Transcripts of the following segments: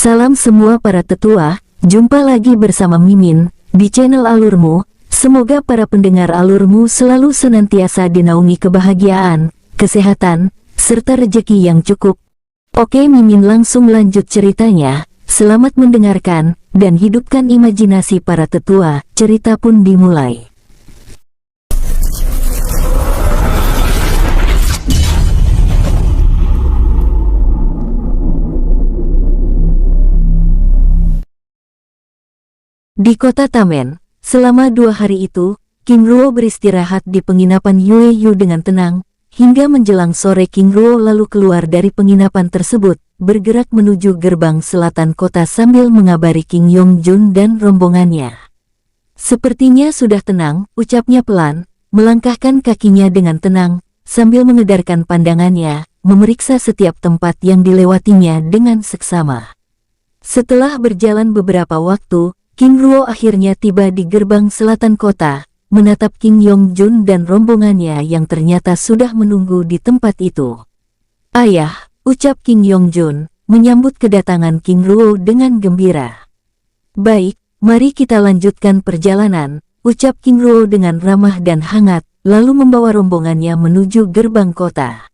Salam semua para tetua, jumpa lagi bersama Mimin, di channel Alurmu. Semoga para pendengar Alurmu selalu senantiasa dinaungi kebahagiaan, kesehatan, serta rejeki yang cukup. Oke, Mimin langsung lanjut ceritanya. Selamat mendengarkan, dan hidupkan imajinasi para tetua. Cerita pun dimulai. Di kota Tamen, selama 2 hari itu, King Ruo beristirahat di penginapan Yueyu dengan tenang, hingga menjelang sore King Ruo lalu keluar dari penginapan tersebut, bergerak menuju gerbang selatan kota sambil mengabari King Yongjun dan rombongannya. Sepertinya sudah tenang, ucapnya pelan, melangkahkan kakinya dengan tenang, sambil mengedarkan pandangannya, memeriksa setiap tempat yang dilewatinya dengan seksama. Setelah berjalan beberapa waktu, King Ruo akhirnya tiba di gerbang selatan kota, menatap King Yongjun dan rombongannya yang ternyata sudah menunggu di tempat itu. "Ayah," ucap King Yongjun, menyambut kedatangan King Ruo dengan gembira. "Baik, mari kita lanjutkan perjalanan," ucap King Ruo dengan ramah dan hangat, lalu membawa rombongannya menuju gerbang kota.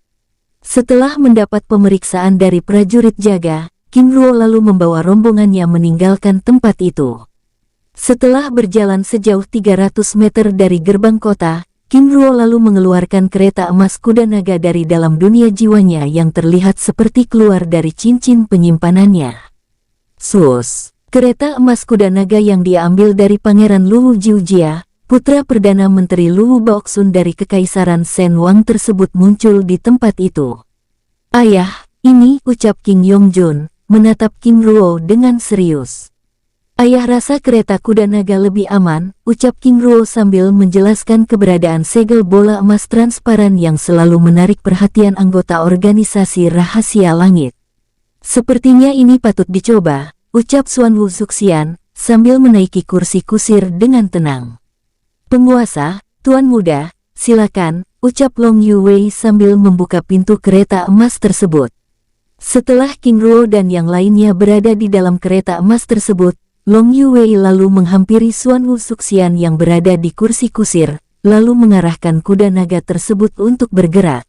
Setelah mendapat pemeriksaan dari prajurit jaga, King Ruo lalu membawa rombongannya meninggalkan tempat itu. Setelah berjalan sejauh 300 meter dari gerbang kota, King Ruo lalu mengeluarkan kereta emas kuda naga dari dalam dunia jiwanya yang terlihat seperti keluar dari cincin penyimpanannya. Sus! Kereta emas kuda naga yang dia ambil dari Pangeran Luwu Jiujia, putra Perdana Menteri Luwu Baoksun dari Kekaisaran Shen Wang tersebut muncul di tempat itu. "Ayah, ini," ucap King Yongjun, menatap King Ruo dengan serius. "Ayah rasa kereta kuda naga lebih aman," ucap King Ruo sambil menjelaskan keberadaan segel bola emas transparan yang selalu menarik perhatian anggota organisasi rahasia langit. "Sepertinya ini patut dicoba," ucap Xuan Wu Zuxian, sambil menaiki kursi kusir dengan tenang. "Penguasa, Tuan Muda, silakan," ucap Long Yuwei sambil membuka pintu kereta emas tersebut. Setelah King Ruo dan yang lainnya berada di dalam kereta emas tersebut, Long Yuwei lalu menghampiri Xuan Wu Zuxian yang berada di kursi kusir, lalu mengarahkan kuda naga tersebut untuk bergerak.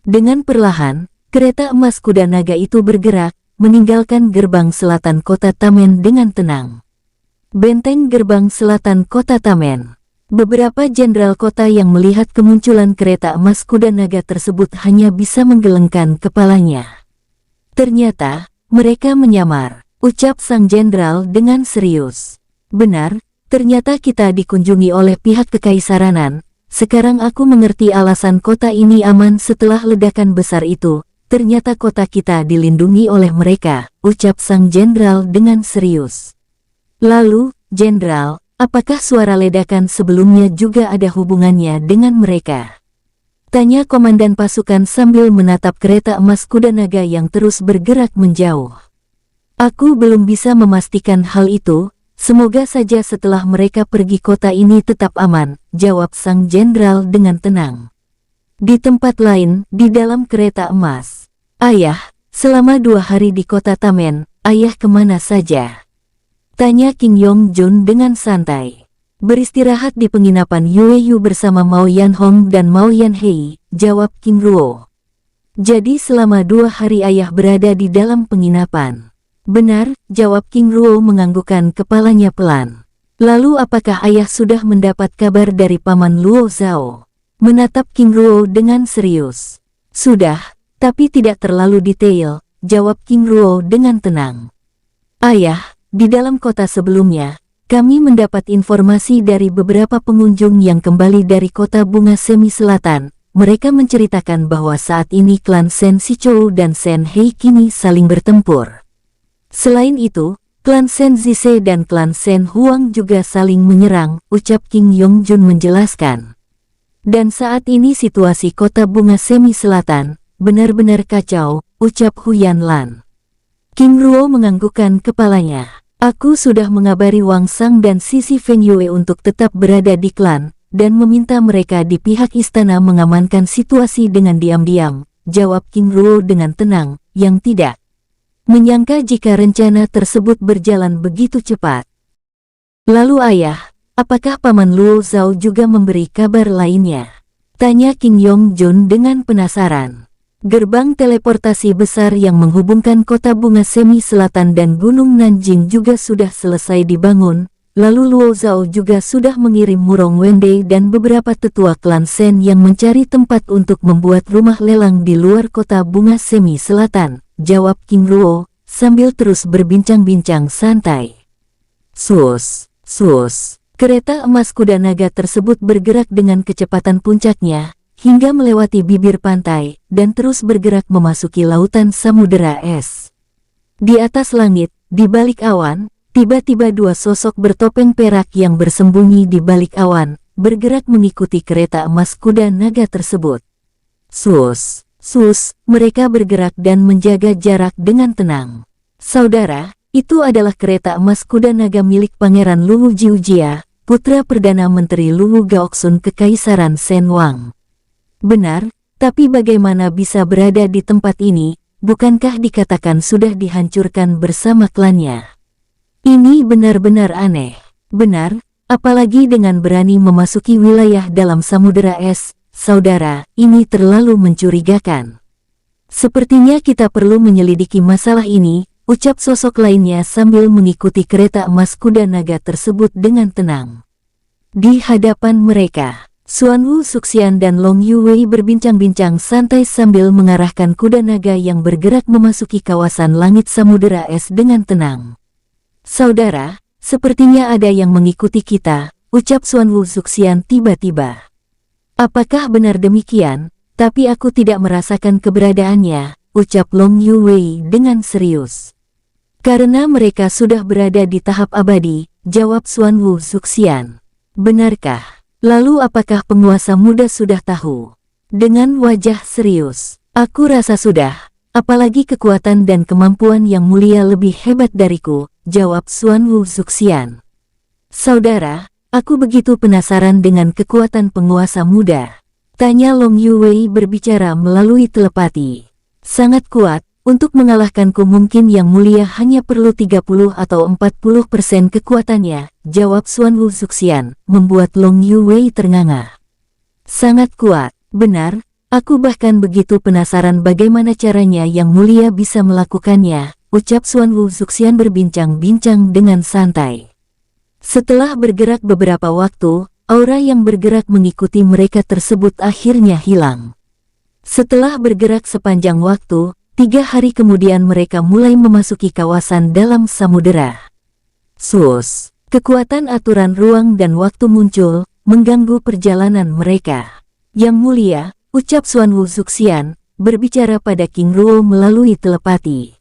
Dengan perlahan, kereta emas kuda naga itu bergerak, meninggalkan gerbang selatan kota Tamen dengan tenang. Benteng gerbang selatan kota Tamen. Beberapa jenderal kota yang melihat kemunculan kereta emas kuda naga tersebut hanya bisa menggelengkan kepalanya. "Ternyata, mereka menyamar," ucap sang jenderal dengan serius. "Benar, ternyata kita dikunjungi oleh pihak Kekaisaranan. Sekarang aku mengerti alasan kota ini aman setelah ledakan besar itu. Ternyata kota kita dilindungi oleh mereka," ucap sang jenderal dengan serius. "Lalu, jenderal, apakah suara ledakan sebelumnya juga ada hubungannya dengan mereka?" tanya komandan pasukan sambil menatap kereta emas kuda naga yang terus bergerak menjauh. "Aku belum bisa memastikan hal itu, semoga saja setelah mereka pergi kota ini tetap aman," jawab sang jenderal dengan tenang. Di tempat lain, di dalam kereta emas. "Ayah, selama 2 hari di kota Tamen, ayah kemana saja?" tanya King Yongjun dengan santai. "Beristirahat di penginapan Yueyu bersama Mao Yanhong dan Mao Yanhei," jawab King Ruo. "Jadi selama 2 hari ayah berada di dalam penginapan?" "Benar," jawab King Ruo menganggukkan kepalanya pelan. "Lalu apakah ayah sudah mendapat kabar dari Paman Luo Zhao?" menatap King Ruo dengan serius. "Sudah, tapi tidak terlalu detail," jawab King Ruo dengan tenang. "Ayah, di dalam kota sebelumnya, kami mendapat informasi dari beberapa pengunjung yang kembali dari kota Bunga Semi Selatan. Mereka menceritakan bahwa saat ini klan Shen Shichou dan Shen Hei kini saling bertempur. Selain itu, klan Shen Zise dan klan Shen Huang juga saling menyerang," ucap King Yongjun menjelaskan. "Dan saat ini situasi kota Bunga Semi Selatan benar-benar kacau," ucap Huyan Lan. King Ruo menganggukkan kepalanya. "Aku sudah mengabari Wang Sang dan Sisi Feng Yue untuk tetap berada di klan, dan meminta mereka di pihak istana mengamankan situasi dengan diam-diam," jawab King Ruo dengan tenang. "Yang tidak." menyangka jika rencana tersebut berjalan begitu cepat. Lalu ayah, apakah Paman Luo Zhao juga memberi kabar lainnya? Tanya King Yongjun dengan penasaran. Gerbang teleportasi besar yang menghubungkan kota bunga semi selatan dan Gunung Nanjing juga sudah selesai dibangun. Lalu Luo Zhao juga sudah mengirim Murong Wende dan beberapa tetua klan Shen yang mencari tempat untuk membuat rumah lelang di luar kota bunga semi selatan, jawab King Luo, sambil terus berbincang-bincang santai. Sus, kereta emas kuda naga tersebut bergerak dengan kecepatan puncaknya, hingga melewati bibir pantai, dan terus bergerak memasuki lautan samudera es. Di atas langit, di balik awan, tiba-tiba dua sosok bertopeng perak yang bersembunyi di balik awan, bergerak mengikuti kereta emas kuda naga tersebut. Sus, mereka bergerak dan menjaga jarak dengan tenang. Saudara, itu adalah kereta emas kuda naga milik Pangeran Luwu Jiujia, putra Perdana Menteri Luwu Gaoksun Kekaisaran Shen Wang. Benar, tapi bagaimana bisa berada di tempat ini? Bukankah dikatakan sudah dihancurkan bersama klannya? Ini benar-benar aneh. Benar, apalagi dengan berani memasuki wilayah dalam samudera es. Saudara, ini terlalu mencurigakan. Sepertinya kita perlu menyelidiki masalah ini, ucap sosok lainnya sambil mengikuti kereta emas kuda naga tersebut dengan tenang. Di hadapan mereka, Xuanwu Suxian dan Long Yuwei berbincang-bincang santai sambil mengarahkan kuda naga yang bergerak memasuki kawasan langit samudera es dengan tenang. Saudara, sepertinya ada yang mengikuti kita, ucap Xuanwu Suxian tiba-tiba. Apakah benar demikian? Tapi aku tidak merasakan keberadaannya, ucap Long Yuwei dengan serius. Karena mereka sudah berada di tahap abadi, jawab Xuanwu Suxian. Benarkah? Lalu apakah penguasa muda sudah tahu? Dengan wajah serius, aku rasa sudah, apalagi kekuatan dan kemampuan yang mulia lebih hebat dariku, jawab Xuanwu Suxian. Saudara, aku begitu penasaran dengan kekuatan penguasa muda. Tanya Long Yuwei berbicara melalui telepati. Sangat kuat, untuk mengalahkanku mungkin yang mulia hanya perlu 30 atau 40% kekuatannya, jawab Xuanwu Suxian, membuat Long Yuwei ternganga. Sangat kuat, benar, aku bahkan begitu penasaran bagaimana caranya yang mulia bisa melakukannya, ucap Xuanwu Suxian berbincang-bincang dengan santai. Setelah bergerak beberapa waktu, aura yang bergerak mengikuti mereka tersebut akhirnya hilang. Setelah bergerak sepanjang waktu, 3 hari kemudian mereka mulai memasuki kawasan dalam samudera. Kekuatan aturan ruang dan waktu muncul, mengganggu perjalanan mereka. Yang mulia, ucap Xuanwu Suxian, berbicara pada King Ruo melalui telepati.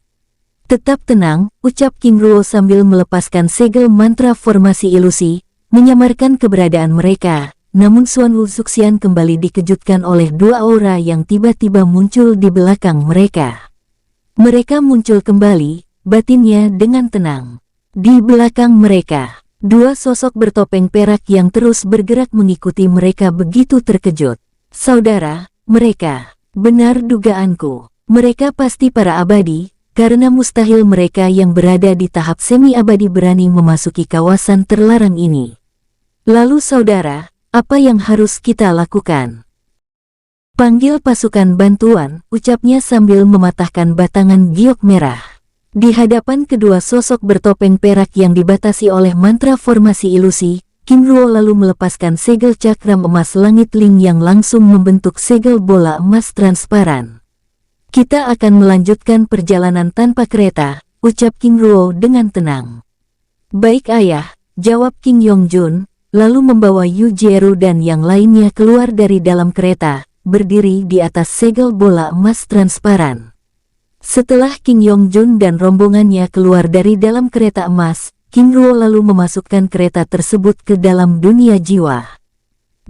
Tetap tenang, ucap King Ruo sambil melepaskan segel mantra formasi ilusi, menyamarkan keberadaan mereka. Namun Xuanwu Suxian kembali dikejutkan oleh dua aura yang tiba-tiba muncul di belakang mereka. Mereka muncul kembali, batinnya dengan tenang. Di belakang mereka, dua sosok bertopeng perak yang terus bergerak mengikuti mereka begitu terkejut. Saudara, mereka, benar dugaanku, mereka pasti para abadi, karena mustahil mereka yang berada di tahap semi-abadi berani memasuki kawasan terlarang ini. Lalu saudara, apa yang harus kita lakukan? Panggil pasukan bantuan, ucapnya sambil mematahkan batangan giok merah. Di hadapan kedua sosok bertopeng perak yang dibatasi oleh mantra formasi ilusi, King Ruo lalu melepaskan segel cakram emas langit Ling yang langsung membentuk segel bola emas transparan. Kita akan melanjutkan perjalanan tanpa kereta, ucap King Ruo dengan tenang. Baik ayah, jawab King Yongjun, lalu membawa Yu Jieru dan yang lainnya keluar dari dalam kereta, berdiri di atas segel bola emas transparan. Setelah King Yongjun dan rombongannya keluar dari dalam kereta emas, King Ruo lalu memasukkan kereta tersebut ke dalam dunia jiwa.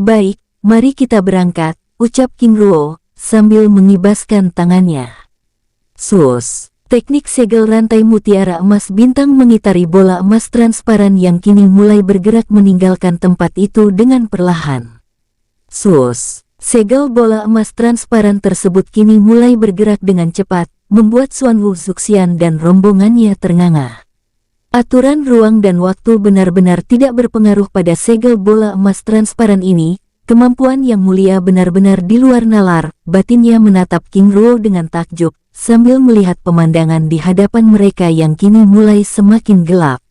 Baik, mari kita berangkat, ucap King Ruo, sambil mengibaskan tangannya. Teknik segel rantai mutiara emas bintang mengitari bola emas transparan yang kini mulai bergerak meninggalkan tempat itu dengan perlahan. Segel bola emas transparan tersebut kini mulai bergerak dengan cepat, membuat Xuan Wu Zuxian dan rombongannya ternganga. Aturan ruang dan waktu benar-benar tidak berpengaruh pada segel bola emas transparan ini. Kemampuan yang mulia benar-benar di luar nalar. Batinnya menatap King Ruo dengan takjub, sambil melihat pemandangan di hadapan mereka yang kini mulai semakin gelap.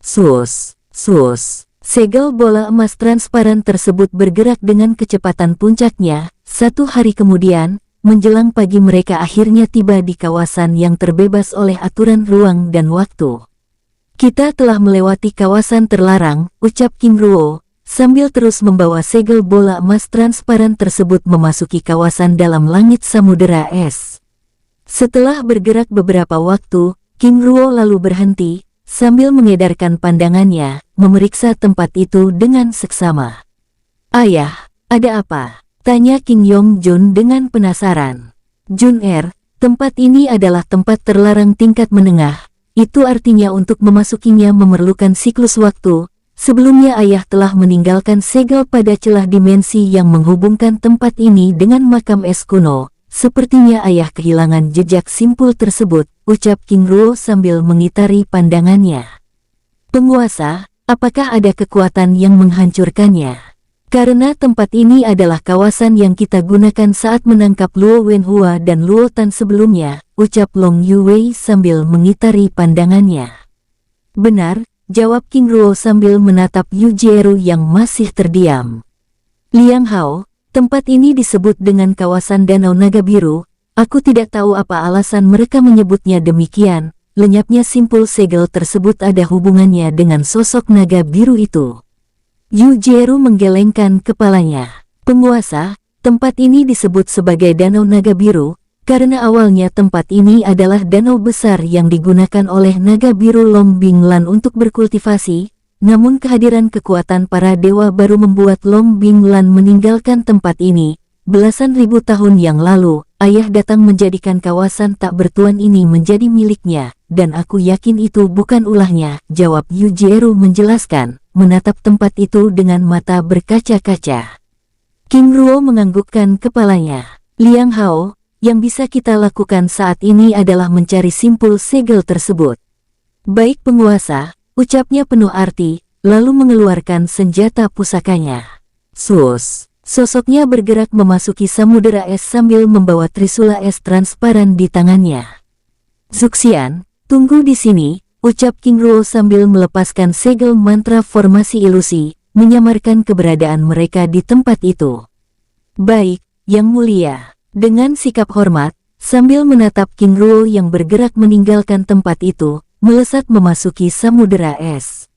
Sus, sus. Segel bola emas transparan tersebut bergerak dengan kecepatan puncaknya. 1 hari kemudian, menjelang pagi mereka akhirnya tiba di kawasan yang terbebas oleh aturan ruang dan waktu. Kita telah melewati kawasan terlarang, ucap King Ruo, sambil terus membawa segel bola emas transparan tersebut memasuki kawasan dalam langit samudera es. Setelah bergerak beberapa waktu, King Ruo lalu berhenti, sambil mengedarkan pandangannya, memeriksa tempat itu dengan seksama. "Ayah, ada apa?" tanya King Yongjun dengan penasaran. "Jun tempat ini adalah tempat terlarang tingkat menengah. Itu artinya untuk memasukinya memerlukan siklus waktu. Sebelumnya ayah telah meninggalkan segel pada celah dimensi yang menghubungkan tempat ini dengan makam es kuno. Sepertinya ayah kehilangan jejak simpul tersebut," ucap King Ruo sambil mengitari pandangannya. "Penguasa, apakah ada kekuatan yang menghancurkannya? Karena tempat ini adalah kawasan yang kita gunakan saat menangkap Luo Wenhua dan Luo Tan sebelumnya," ucap Long Yuwei sambil mengitari pandangannya. "Benar," jawab King Ruo sambil menatap Yu Jieru yang masih terdiam. "Liang Hao, tempat ini disebut dengan kawasan Danau Naga Biru. Aku tidak tahu apa alasan mereka menyebutnya demikian." Lenyapnya simpul segel tersebut ada hubungannya dengan sosok naga biru itu. Yu Jieru menggelengkan kepalanya. "Penguasa, tempat ini disebut sebagai Danau Naga Biru, karena awalnya tempat ini adalah danau besar yang digunakan oleh naga biru Long Binglan untuk berkultivasi, namun kehadiran kekuatan para dewa baru membuat Long Binglan meninggalkan tempat ini. Belasan ribu tahun yang lalu, ayah datang menjadikan kawasan tak bertuan ini menjadi miliknya, dan aku yakin itu bukan ulahnya," jawab Yu Jieru menjelaskan, menatap tempat itu dengan mata berkaca-kaca. King Ruo menganggukkan kepalanya. "Liang Hao, yang bisa kita lakukan saat ini adalah mencari simpul segel tersebut." "Baik penguasa," ucapnya penuh arti, lalu mengeluarkan senjata pusakanya. Sus, sosoknya bergerak memasuki samudera es sambil membawa trisula es transparan di tangannya. "Zuxian, tunggu di sini," ucap King Ruo sambil melepaskan segel mantra formasi ilusi, menyamarkan keberadaan mereka di tempat itu. "Baik, Yang Mulia." Dengan sikap hormat, sambil menatap King Ruo yang bergerak meninggalkan tempat itu, melesat memasuki samudera es.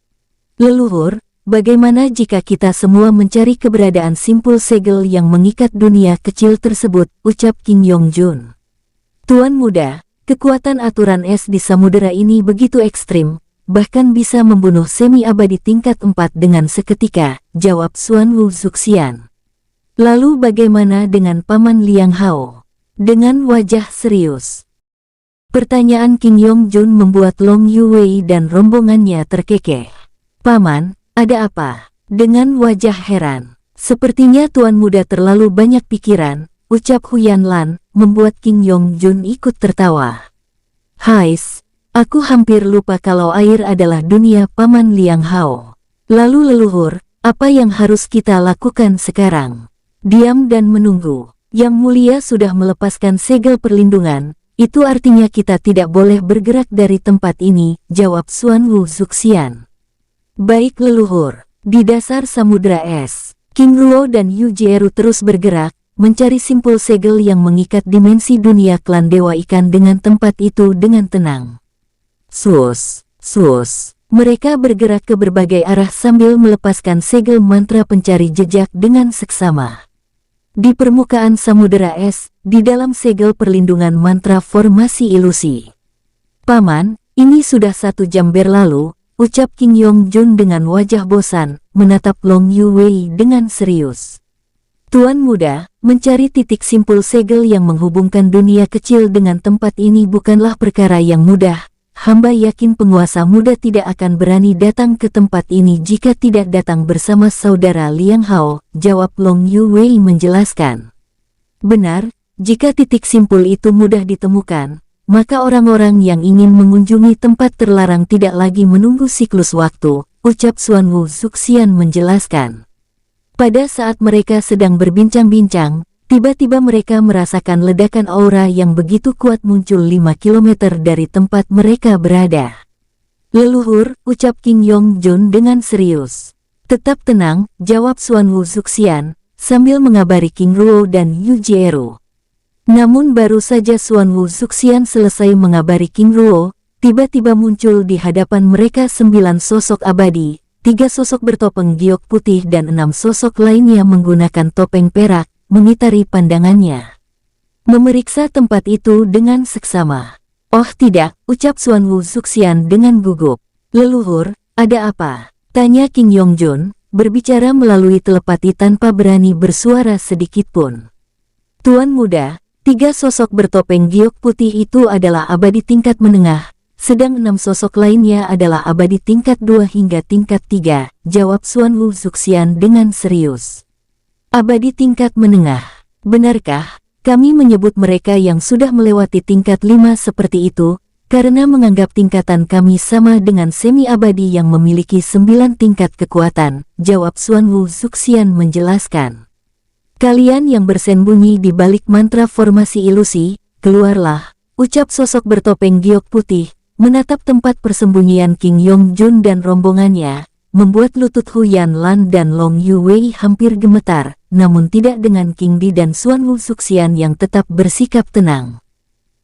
"Leluhur, bagaimana jika kita semua mencari keberadaan simpul segel yang mengikat dunia kecil tersebut?" ucap King Yongjun. "Tuan muda, kekuatan aturan es di samudera ini begitu ekstrim, bahkan bisa membunuh semi-abadi tingkat 4 dengan seketika," jawab Xuan Wu Zuxian. "Lalu bagaimana dengan Paman Liang Hao?" dengan wajah serius. Pertanyaan King Yongjun membuat Long Yuwei dan rombongannya terkekeh. "Paman, ada apa?" dengan wajah heran. "Sepertinya tuan muda terlalu banyak pikiran," ucap Huyan Lan, membuat King Yongjun ikut tertawa. "Hais, aku hampir lupa kalau air adalah dunia Paman Liang Hao. Lalu leluhur, apa yang harus kita lakukan sekarang?" "Diam dan menunggu. Yang Mulia sudah melepaskan segel perlindungan, itu artinya kita tidak boleh bergerak dari tempat ini," jawab Xuan Wu Zuxian. "Baik leluhur." Di dasar samudera es, King Ruo dan Yu Jieru terus bergerak, mencari simpul segel yang mengikat dimensi dunia klan Dewa Ikan dengan tempat itu dengan tenang. Sus, sus. Mereka bergerak ke berbagai arah sambil melepaskan segel mantra pencari jejak dengan seksama. Di permukaan samudera es, di dalam segel perlindungan mantra formasi ilusi. "Paman, ini sudah 1 jam berlalu," ucap King Yongjun dengan wajah bosan, menatap Long Yuwei dengan serius. "Tuan muda, mencari titik simpul segel yang menghubungkan dunia kecil dengan tempat ini bukanlah perkara yang mudah. Hamba yakin penguasa muda tidak akan berani datang ke tempat ini jika tidak datang bersama saudara Liang Hao," jawab Long Yuwei menjelaskan. "Benar, jika titik simpul itu mudah ditemukan, maka orang-orang yang ingin mengunjungi tempat terlarang tidak lagi menunggu siklus waktu, ucap Xuan Wu Zuxian menjelaskan. Pada saat mereka sedang berbincang-bincang, tiba-tiba mereka merasakan ledakan aura yang begitu kuat muncul 5 km dari tempat mereka berada. Leluhur, ucap King Yongjun dengan serius. Tetap tenang, jawab Xuan Wu Zuxian, sambil mengabari King Ruo dan Yu Jieru. Namun baru saja Xuan Wu Zuxian selesai mengabari King Ruo, tiba-tiba muncul di hadapan mereka 9 sosok abadi, 3 sosok bertopeng giok putih dan 6 sosok lainnya menggunakan topeng perak, mengitari pandangannya. Memeriksa tempat itu dengan seksama. Oh tidak, ucap Xuan Wu Zuxian dengan gugup. Leluhur, ada apa? Tanya King Yongjun, berbicara melalui telepati tanpa berani bersuara sedikitpun. Tuan muda, 3 sosok bertopeng giok putih itu adalah abadi tingkat menengah, sedang 6 sosok lainnya adalah abadi tingkat 2 hingga tingkat 3, jawab Xuan Wu Zuxian dengan serius. Abadi tingkat menengah, benarkah? Kami menyebut mereka yang sudah melewati tingkat 5 seperti itu, karena menganggap tingkatan kami sama dengan semi-abadi yang memiliki 9 tingkat kekuatan, jawab Xuan Wu Zuxian menjelaskan. Kalian yang bersembunyi di balik mantra formasi ilusi, keluarlah, ucap sosok bertopeng giok putih, menatap tempat persembunyian King Yongjun dan rombongannya, membuat lutut Hu Yanlan dan Long Yuwei hampir gemetar, namun tidak dengan King Di dan Xuan Wu Zuxian yang tetap bersikap tenang.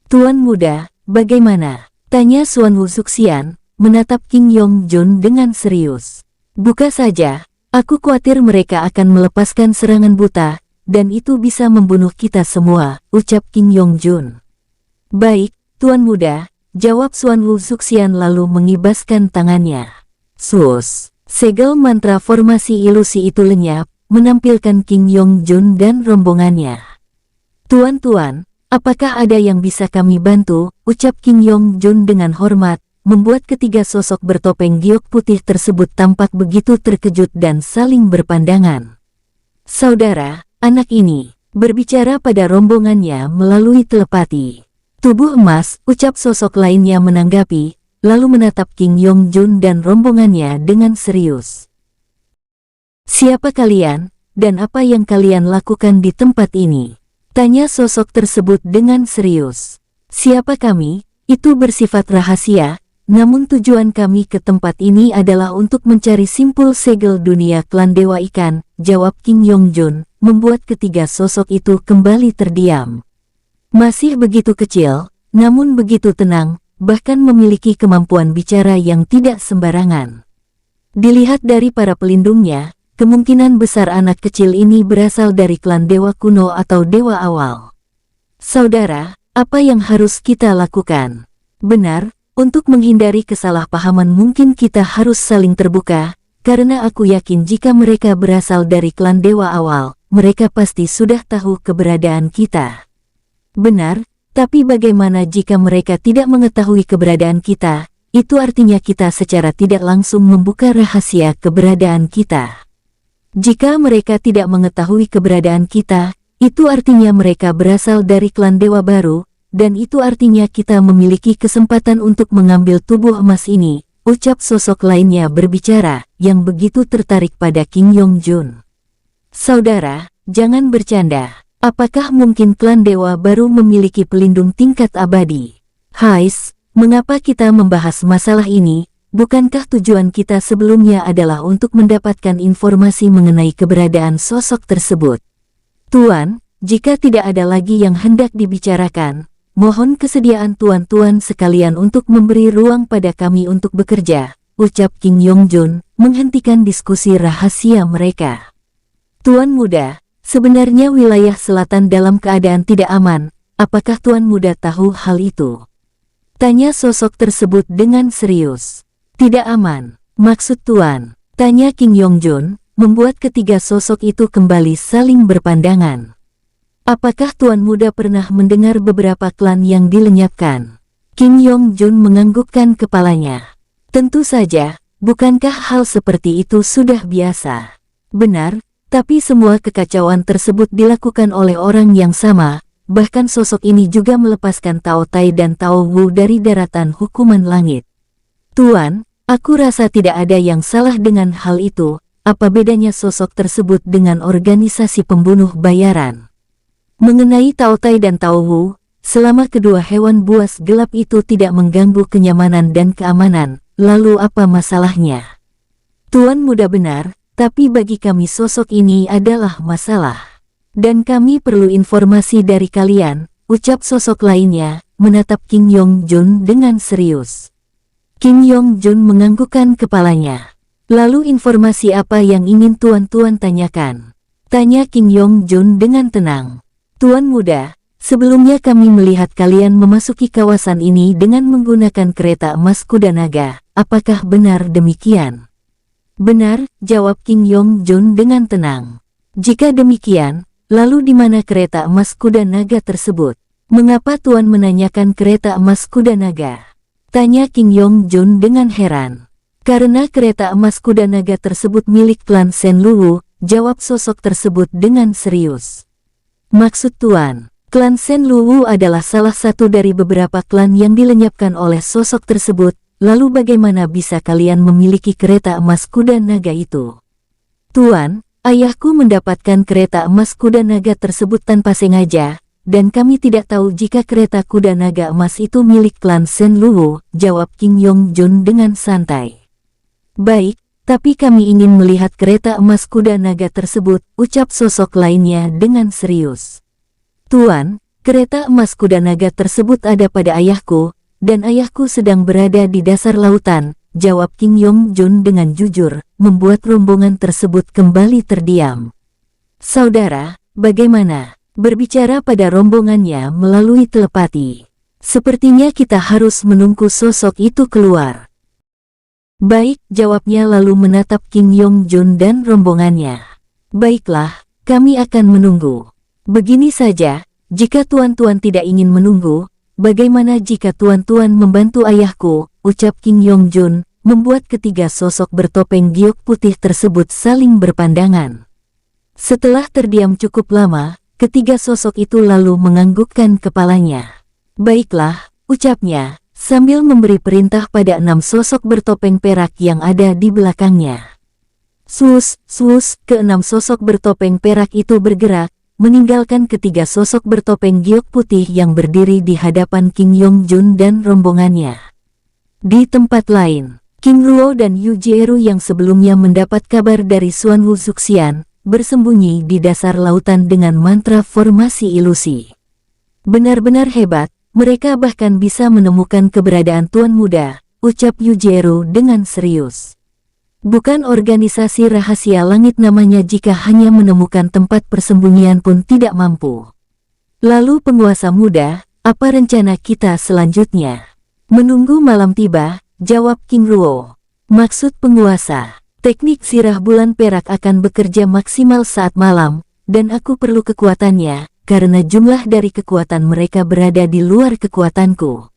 Tuan muda, bagaimana? Tanya Xuan Wu Zuxian, menatap King Yongjun dengan serius. Buka saja, aku khawatir mereka akan melepaskan serangan buta, dan itu bisa membunuh kita semua, ucap King Yongjun. Baik, Tuan muda, jawab Xuan Wu Zuxian lalu mengibaskan tangannya. Sus, segel mantra formasi ilusi itu lenyap, menampilkan King Yongjun dan rombongannya. Tuan-tuan, apakah ada yang bisa kami bantu, ucap King Yongjun dengan hormat, membuat ketiga sosok bertopeng giok putih tersebut tampak begitu terkejut dan saling berpandangan. Saudara, anak ini, berbicara pada rombongannya melalui telepati. Tubuh emas, ucap sosok lainnya menanggapi, lalu menatap King Yongjun dan rombongannya dengan serius. Siapa kalian, dan apa yang kalian lakukan di tempat ini? Tanya sosok tersebut dengan serius. Siapa kami? Itu bersifat rahasia, namun tujuan kami ke tempat ini adalah untuk mencari simpul segel dunia klan Dewa Ikan, jawab King Yongjun, membuat ketiga sosok itu kembali terdiam. Masih begitu kecil, namun begitu tenang, bahkan memiliki kemampuan bicara yang tidak sembarangan. Dilihat dari para pelindungnya, kemungkinan besar anak kecil ini berasal dari klan Dewa Kuno atau Dewa Awal. Saudara, apa yang harus kita lakukan? Benar, untuk menghindari kesalahpahaman mungkin kita harus saling terbuka, karena aku yakin jika mereka berasal dari klan Dewa Awal, mereka pasti sudah tahu keberadaan kita. Benar, tapi bagaimana jika mereka tidak mengetahui keberadaan kita? Itu artinya kita secara tidak langsung membuka rahasia keberadaan kita. Jika mereka tidak mengetahui keberadaan kita, itu artinya mereka berasal dari klan Dewa Baru, dan itu artinya kita memiliki kesempatan untuk mengambil tubuh emas ini, ucap sosok lainnya berbicara, yang begitu tertarik pada King Yongjun. Saudara, jangan bercanda. Apakah mungkin klan Dewa Baru memiliki pelindung tingkat abadi? Hais, mengapa kita membahas masalah ini? Bukankah tujuan kita sebelumnya adalah untuk mendapatkan informasi mengenai keberadaan sosok tersebut? Tuan, jika tidak ada lagi yang hendak dibicarakan, mohon kesediaan tuan-tuan sekalian untuk memberi ruang pada kami untuk bekerja, ucap King Yongjun, menghentikan diskusi rahasia mereka. Tuan muda, sebenarnya wilayah selatan dalam keadaan tidak aman, apakah Tuan muda tahu hal itu? Tanya sosok tersebut dengan serius. Tidak aman, maksud Tuan? Tanya King Yongjun, membuat ketiga sosok itu kembali saling berpandangan. Apakah Tuan muda pernah mendengar beberapa klan yang dilenyapkan? King Yongjun menganggukkan kepalanya. Tentu saja, bukankah hal seperti itu sudah biasa? Benar. Tapi semua kekacauan tersebut dilakukan oleh orang yang sama, bahkan sosok ini juga melepaskan Tao Tai dan Tao Wu dari daratan hukuman langit. Tuan, aku rasa tidak ada yang salah dengan hal itu. Apa bedanya sosok tersebut dengan organisasi pembunuh bayaran? Mengenai Tao Tai dan Tao Wu, selama kedua hewan buas gelap itu tidak mengganggu kenyamanan dan keamanan, lalu apa masalahnya? Tuan muda benar, tapi bagi kami sosok ini adalah masalah. Dan kami perlu informasi dari kalian, ucap sosok lainnya, menatap Kim Yong Jun dengan serius. Kim Yong Jun menganggukkan kepalanya. Lalu informasi apa yang ingin tuan-tuan tanyakan? Tanya Kim Yong Jun dengan tenang. Tuan muda, sebelumnya kami melihat kalian memasuki kawasan ini dengan menggunakan kereta emas kuda naga. Apakah benar demikian? Benar, jawab Kim Yong Jun dengan tenang. Jika demikian, lalu di mana kereta emas kuda naga tersebut? Mengapa Tuan menanyakan kereta emas kuda naga? Tanya Kim Yong Jun dengan heran. Karena kereta emas kuda naga tersebut milik klan Shen Luwu, jawab sosok tersebut dengan serius. Maksud Tuan, klan Shen Luwu adalah salah satu dari beberapa klan yang dilenyapkan oleh sosok tersebut. Lalu bagaimana bisa kalian memiliki kereta emas kuda naga itu? Tuan, ayahku mendapatkan kereta emas kuda naga tersebut tanpa sengaja, dan kami tidak tahu jika kereta kuda naga emas itu milik klan Shen Luwu, jawab Kim Yong Jun dengan santai. Baik, tapi kami ingin melihat kereta emas kuda naga tersebut, ucap sosok lainnya dengan serius. Tuan, kereta emas kuda naga tersebut ada pada ayahku, dan ayahku sedang berada di dasar lautan, jawab Kim Yong Jun dengan jujur, membuat rombongan tersebut kembali terdiam. Saudara, bagaimana? Berbicara pada rombongannya melalui telepati. Sepertinya kita harus menunggu sosok itu keluar. Baik, jawabnya lalu menatap Kim Yong Jun dan rombongannya. Baiklah, kami akan menunggu. Begini saja, jika tuan-tuan tidak ingin menunggu, bagaimana jika tuan-tuan membantu ayahku, ucap Kim Yong Jun, membuat ketiga sosok bertopeng giok putih tersebut saling berpandangan. Setelah terdiam cukup lama, ketiga sosok itu lalu menganggukkan kepalanya. Baiklah, ucapnya, sambil memberi perintah pada 6 sosok bertopeng perak yang ada di belakangnya. Sus, ke-6 sosok bertopeng perak itu bergerak, meninggalkan ketiga sosok bertopeng giok putih yang berdiri di hadapan Kim Yong Jun dan rombongannya. Di tempat lain, King Ruo dan Yu Jieru yang sebelumnya mendapat kabar dari Xuan Wu Zuxian, bersembunyi di dasar lautan dengan mantra formasi ilusi. Benar-benar hebat, mereka bahkan bisa menemukan keberadaan Tuan Muda, ucap Yu Jieru dengan serius. Bukan organisasi rahasia langit namanya jika hanya menemukan tempat persembunyian pun tidak mampu. Lalu penguasa muda, apa rencana kita selanjutnya? Menunggu malam tiba, jawab King Ruo. Maksud penguasa, teknik sirah bulan perak akan bekerja maksimal saat malam, dan aku perlu kekuatannya, karena jumlah dari kekuatan mereka berada di luar kekuatanku.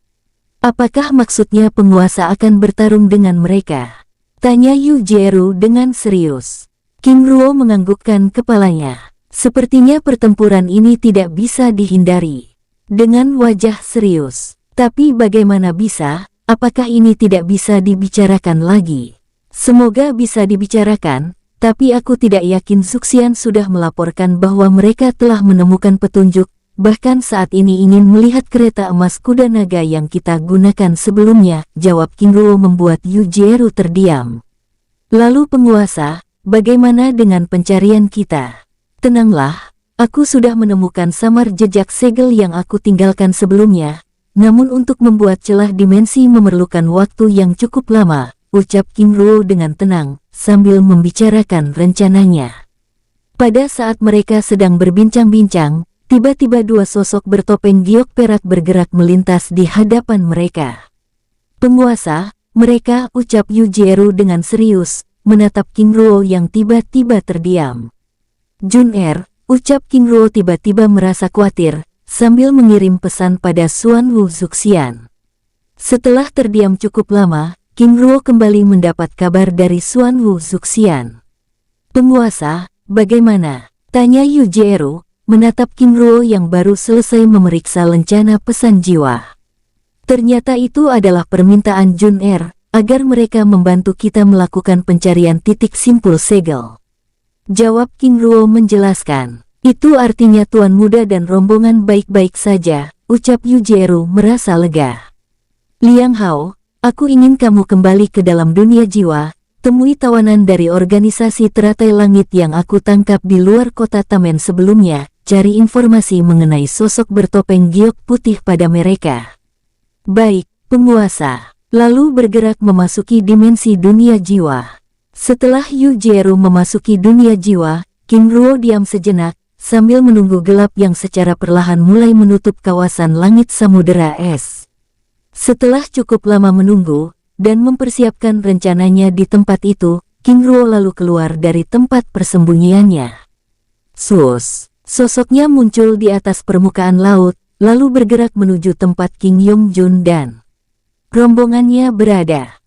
Apakah maksudnya penguasa akan bertarung dengan mereka? Tanya Yu Jieru dengan serius. King Ruo menganggukkan kepalanya. Sepertinya pertempuran ini tidak bisa dihindari. Dengan wajah serius. Tapi bagaimana bisa? Apakah ini tidak bisa dibicarakan lagi? Semoga bisa dibicarakan, tapi aku tidak yakin Zuxian sudah melaporkan bahwa mereka telah menemukan petunjuk, bahkan saat ini ingin melihat kereta emas kuda naga yang kita gunakan sebelumnya, jawab King Ruo membuat Yu Jieru terdiam. Lalu penguasa, bagaimana dengan pencarian kita? Tenanglah, aku sudah menemukan samar jejak segel yang aku tinggalkan sebelumnya, namun untuk membuat celah dimensi memerlukan waktu yang cukup lama, ucap King Ruo dengan tenang, sambil membicarakan rencananya. Pada saat mereka sedang berbincang-bincang, tiba-tiba 2 sosok bertopeng giok perak bergerak melintas di hadapan mereka. Penguasa, mereka, ucap Yu Jieru dengan serius, menatap King Ruo yang tiba-tiba terdiam. Jun ucap King Ruo tiba-tiba merasa khawatir, sambil mengirim pesan pada Xuan Wu Zuxian. Setelah terdiam cukup lama, King Ruo kembali mendapat kabar dari Xuan Wu Zuxian. Penguasa, bagaimana? Tanya Yu Jieru, menatap King Ruo yang baru selesai memeriksa lencana pesan jiwa. Ternyata itu adalah permintaan Jun-Er, agar mereka membantu kita melakukan pencarian titik simpul segel. Jawab King Ruo menjelaskan. Itu artinya Tuan Muda dan rombongan baik-baik saja, ucap Yu Jieru merasa lega. Liang Hao, aku ingin kamu kembali ke dalam dunia jiwa, temui tawanan dari organisasi teratai langit yang aku tangkap di luar kota Tamen sebelumnya, cari informasi mengenai sosok bertopeng giok putih pada mereka. Baik, penguasa. Lalu bergerak memasuki dimensi dunia jiwa. Setelah Yu Jieru memasuki dunia jiwa, King Ruo diam sejenak, sambil menunggu gelap yang secara perlahan mulai menutup kawasan langit samudera es. Setelah cukup lama menunggu, dan mempersiapkan rencananya di tempat itu, King Ruo lalu keluar dari tempat persembunyiannya. Sus, sosoknya muncul di atas permukaan laut, lalu bergerak menuju tempat King Yongjun dan rombongannya berada.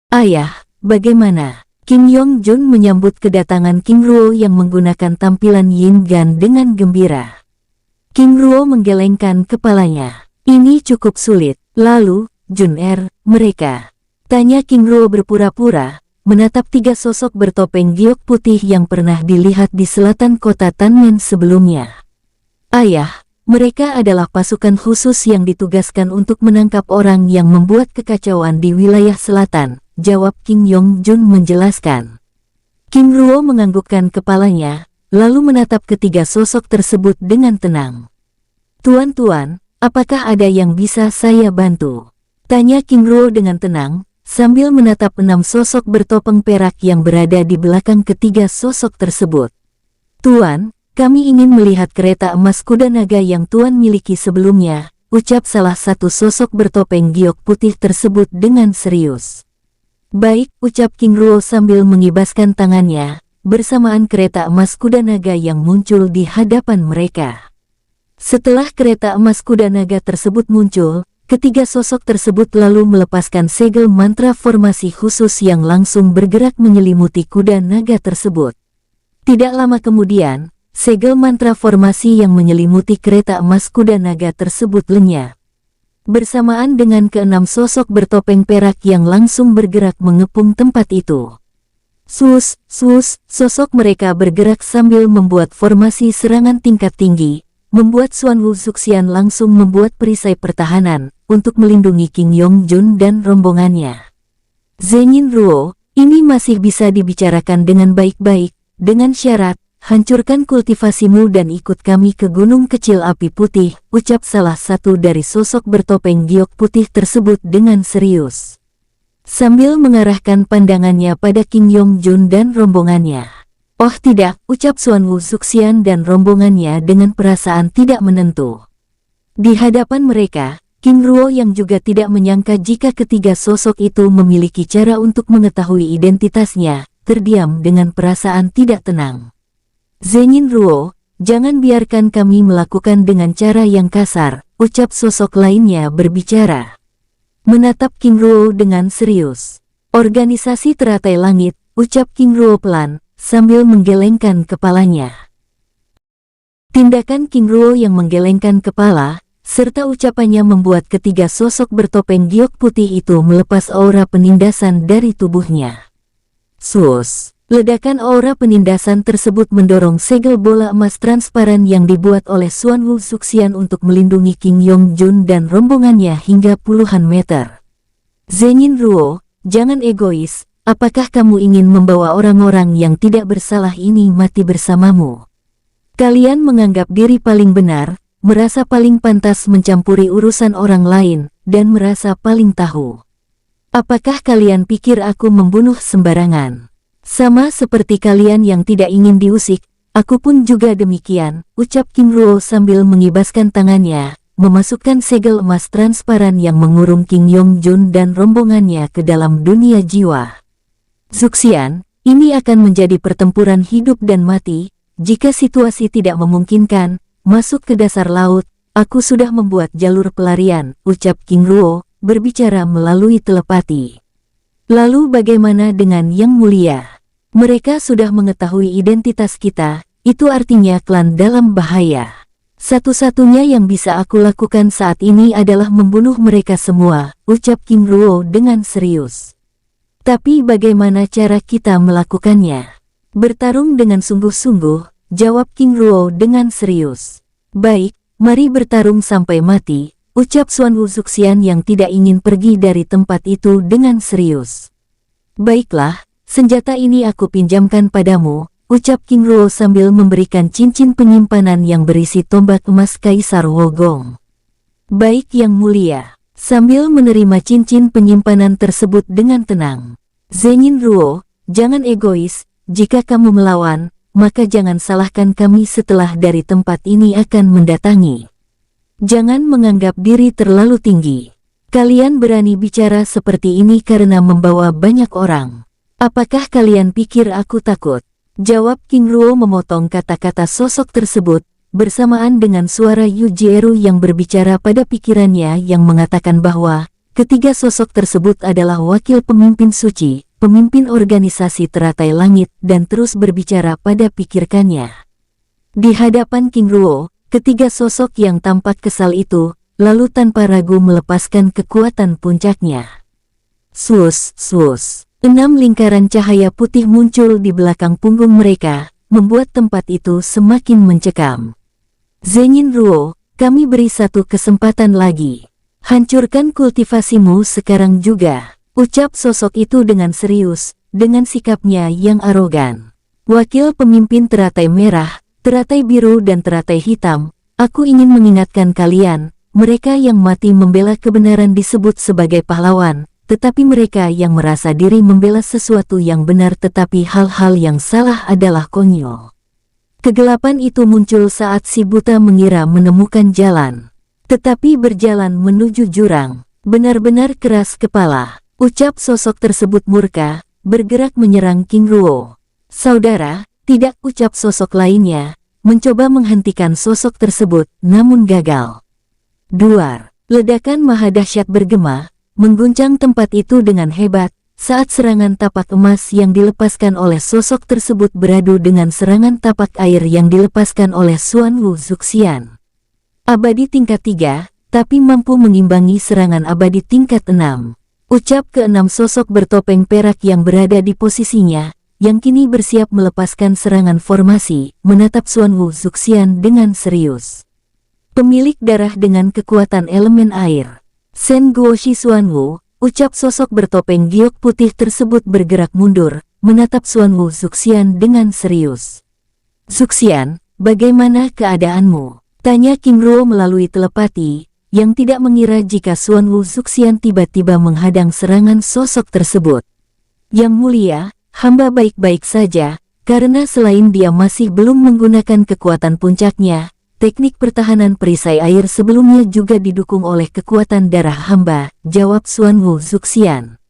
Ayah, bagaimana? Kim Yongjun menyambut kedatangan King Ruo yang menggunakan tampilan Yin Gan dengan gembira. King Ruo menggelengkan kepalanya. Ini cukup sulit. Lalu, Jun-Er, mereka. Tanya King Ruo berpura-pura, menatap tiga sosok bertopeng giok putih yang pernah dilihat di selatan kota Tanmen sebelumnya. Ayah, mereka adalah pasukan khusus yang ditugaskan untuk menangkap orang yang membuat kekacauan di wilayah selatan, jawab King Yongjun menjelaskan. King Ruo menganggukkan kepalanya, lalu menatap ketiga sosok tersebut dengan tenang. Tuan-tuan, apakah ada yang bisa saya bantu? Tanya King Ruo dengan tenang, sambil menatap 6 sosok bertopeng perak yang berada di belakang ketiga sosok tersebut. Tuan, kami ingin melihat kereta emas kuda naga yang Tuan miliki sebelumnya, ucap salah satu sosok bertopeng giok putih tersebut dengan serius. Baik, ucap King Ruo sambil mengibaskan tangannya, bersamaan kereta emas kuda naga yang muncul di hadapan mereka. Setelah kereta emas kuda naga tersebut muncul, ketiga sosok tersebut lalu melepaskan segel mantra formasi khusus yang langsung bergerak menyelimuti kuda naga tersebut. Tidak lama kemudian, segel mantra formasi yang menyelimuti kereta emas kuda naga tersebut lenyap. Bersamaan dengan keenam sosok bertopeng perak yang langsung bergerak mengepung tempat itu. Sus, sosok mereka bergerak sambil membuat formasi serangan tingkat tinggi, membuat Xuan Wu Zuxian langsung membuat perisai pertahanan untuk melindungi King Yongjun dan rombongannya. Zhenyin Ruo, ini masih bisa dibicarakan dengan baik-baik, dengan syarat, hancurkan kultivasimu dan ikut kami ke gunung kecil api putih, ucap salah satu dari sosok bertopeng giok putih tersebut dengan serius. Sambil mengarahkan pandangannya pada King Yongjun dan rombongannya. Oh tidak, ucap Xuan Wu Zuxian dan rombongannya dengan perasaan tidak menentu. Di hadapan mereka, King Ruo yang juga tidak menyangka jika ketiga sosok itu memiliki cara untuk mengetahui identitasnya, terdiam dengan perasaan tidak tenang. Zhenyin Ruo, jangan biarkan kami melakukan dengan cara yang kasar, ucap sosok lainnya berbicara. Menatap King Ruo dengan serius. Organisasi teratai langit, ucap King Ruo pelan, sambil menggelengkan kepalanya. Tindakan King Ruo yang menggelengkan kepala, serta ucapannya membuat ketiga sosok bertopeng giok putih itu melepas aura penindasan dari tubuhnya. Sus! Ledakan aura penindasan tersebut mendorong segel bola emas transparan yang dibuat oleh Xuan Wu Zuxian untuk melindungi King Yongjun dan rombongannya hingga puluhan meter. Zhenyin Ruo, jangan egois, apakah kamu ingin membawa orang-orang yang tidak bersalah ini mati bersamamu? Kalian menganggap diri paling benar, merasa paling pantas mencampuri urusan orang lain, dan merasa paling tahu. Apakah kalian pikir aku membunuh sembarangan? Sama seperti kalian yang tidak ingin diusik, aku pun juga demikian, ucap King Ruo sambil mengibaskan tangannya, memasukkan segel emas transparan yang mengurung King Yongjun dan rombongannya ke dalam dunia jiwa. Zuxian, ini akan menjadi pertempuran hidup dan mati, jika situasi tidak memungkinkan, masuk ke dasar laut, aku sudah membuat jalur pelarian, ucap King Ruo, berbicara melalui telepati. Lalu bagaimana dengan Yang Mulia? Mereka sudah mengetahui identitas kita, itu artinya klan dalam bahaya. Satu-satunya yang bisa aku lakukan saat ini adalah membunuh mereka semua, ucap King Ruo dengan serius. Tapi bagaimana cara kita melakukannya? Bertarung dengan sungguh-sungguh, jawab King Ruo dengan serius. Baik, mari bertarung sampai mati, ucap Xuan Wu Zuxian yang tidak ingin pergi dari tempat itu dengan serius. Baiklah, senjata ini aku pinjamkan padamu, ucap King Ruo sambil memberikan cincin penyimpanan yang berisi tombak emas Kaisar Wogong. Baik yang mulia, sambil menerima cincin penyimpanan tersebut dengan tenang. Zhenyin Ruo, jangan egois, jika kamu melawan, maka jangan salahkan kami setelah dari tempat ini akan mendatangi. Jangan menganggap diri terlalu tinggi. Kalian berani bicara seperti ini karena membawa banyak orang. Apakah kalian pikir aku takut? Jawab King Ruo memotong kata-kata sosok tersebut, bersamaan dengan suara Yu Jieru yang berbicara pada pikirannya yang mengatakan bahwa ketiga sosok tersebut adalah wakil pemimpin suci, pemimpin organisasi teratai langit dan terus berbicara pada pikirkannya. Di hadapan King Ruo, ketiga sosok yang tampak kesal itu, lalu tanpa ragu melepaskan kekuatan puncaknya. Sus, sus. 6 lingkaran cahaya putih muncul di belakang punggung mereka, membuat tempat itu semakin mencekam. Zhenyin Ruo, kami beri satu kesempatan lagi. Hancurkan kultivasimu sekarang juga, ucap sosok itu dengan serius, dengan sikapnya yang arogan. Wakil pemimpin teratai merah, teratai biru dan teratai hitam, aku ingin mengingatkan kalian, mereka yang mati membela kebenaran disebut sebagai pahlawan, tetapi mereka yang merasa diri membela sesuatu yang benar tetapi hal-hal yang salah adalah konyol. Kegelapan itu muncul saat si buta mengira menemukan jalan, tetapi berjalan menuju jurang. Benar-benar keras kepala, ucap sosok tersebut murka, bergerak menyerang King Ruo. Saudara, tidak, ucap sosok lainnya, mencoba menghentikan sosok tersebut, namun gagal. Duar, ledakan maha dahsyat bergema, mengguncang tempat itu dengan hebat, saat serangan tapak emas yang dilepaskan oleh sosok tersebut beradu dengan serangan tapak air yang dilepaskan oleh Xuan Wu Zuxian. Abadi tingkat 3, tapi mampu mengimbangi serangan abadi tingkat 6. Ucap ke-6 sosok bertopeng perak yang berada di posisinya, yang kini bersiap melepaskan serangan formasi, menatap Xuan Wu Zuxian dengan serius. Pemilik darah dengan kekuatan elemen air. Sen Guoshi Xuan Wu, ucap sosok bertopeng giok putih tersebut bergerak mundur, menatap Xuan Wu Zuxian dengan serius. Zuxian, bagaimana keadaanmu? Tanya King Ruo melalui telepati, yang tidak mengira jika Xuan Wu Zuxian tiba-tiba menghadang serangan sosok tersebut. Yang mulia, hamba baik-baik saja, karena selain dia masih belum menggunakan kekuatan puncaknya, teknik pertahanan perisai air sebelumnya juga didukung oleh kekuatan darah hamba, jawab Xuan Wu Zuxian.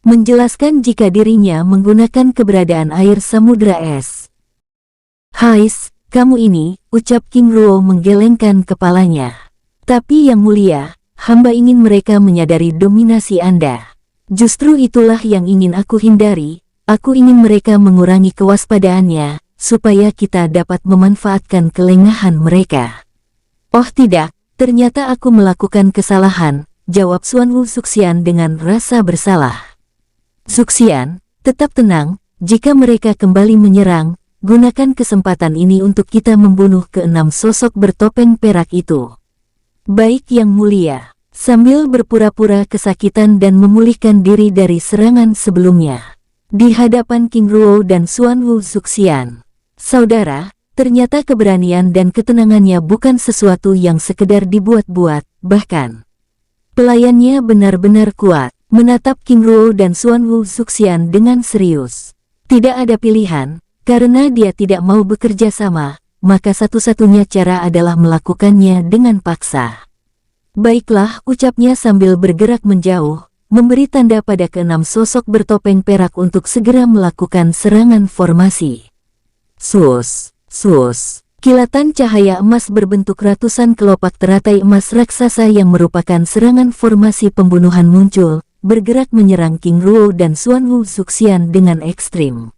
Menjelaskan jika dirinya menggunakan keberadaan air samudera es. Hais, kamu ini, ucap King Ruo menggelengkan kepalanya. Tapi yang mulia, hamba ingin mereka menyadari dominasi Anda. Justru itulah yang ingin aku hindari, aku ingin mereka mengurangi kewaspadaannya, supaya kita dapat memanfaatkan kelengahan mereka. Oh tidak, ternyata aku melakukan kesalahan, jawab Xuan Wu Zuxian dengan rasa bersalah. Zuxian, tetap tenang, jika mereka kembali menyerang, gunakan kesempatan ini untuk kita membunuh ke-6 sosok bertopeng perak itu. Baik yang mulia, sambil berpura-pura kesakitan dan memulihkan diri dari serangan sebelumnya. Di hadapan King Ruo dan Xuan Wu Zuxian. Saudara, ternyata keberanian dan ketenangannya bukan sesuatu yang sekedar dibuat-buat, bahkan pelayannya benar-benar kuat, menatap King Ruo dan Xuan Wu Zuxian dengan serius. Tidak ada pilihan, karena dia tidak mau bekerja sama, maka satu-satunya cara adalah melakukannya dengan paksa. Baiklah, ucapnya sambil bergerak menjauh, memberi tanda pada ke-6 sosok bertopeng perak untuk segera melakukan serangan formasi. Sus, sus, kilatan cahaya emas berbentuk ratusan kelopak teratai emas raksasa yang merupakan serangan formasi pembunuhan muncul, bergerak menyerang King Ruo dan Xuan Wu Zuxian dengan ekstrim.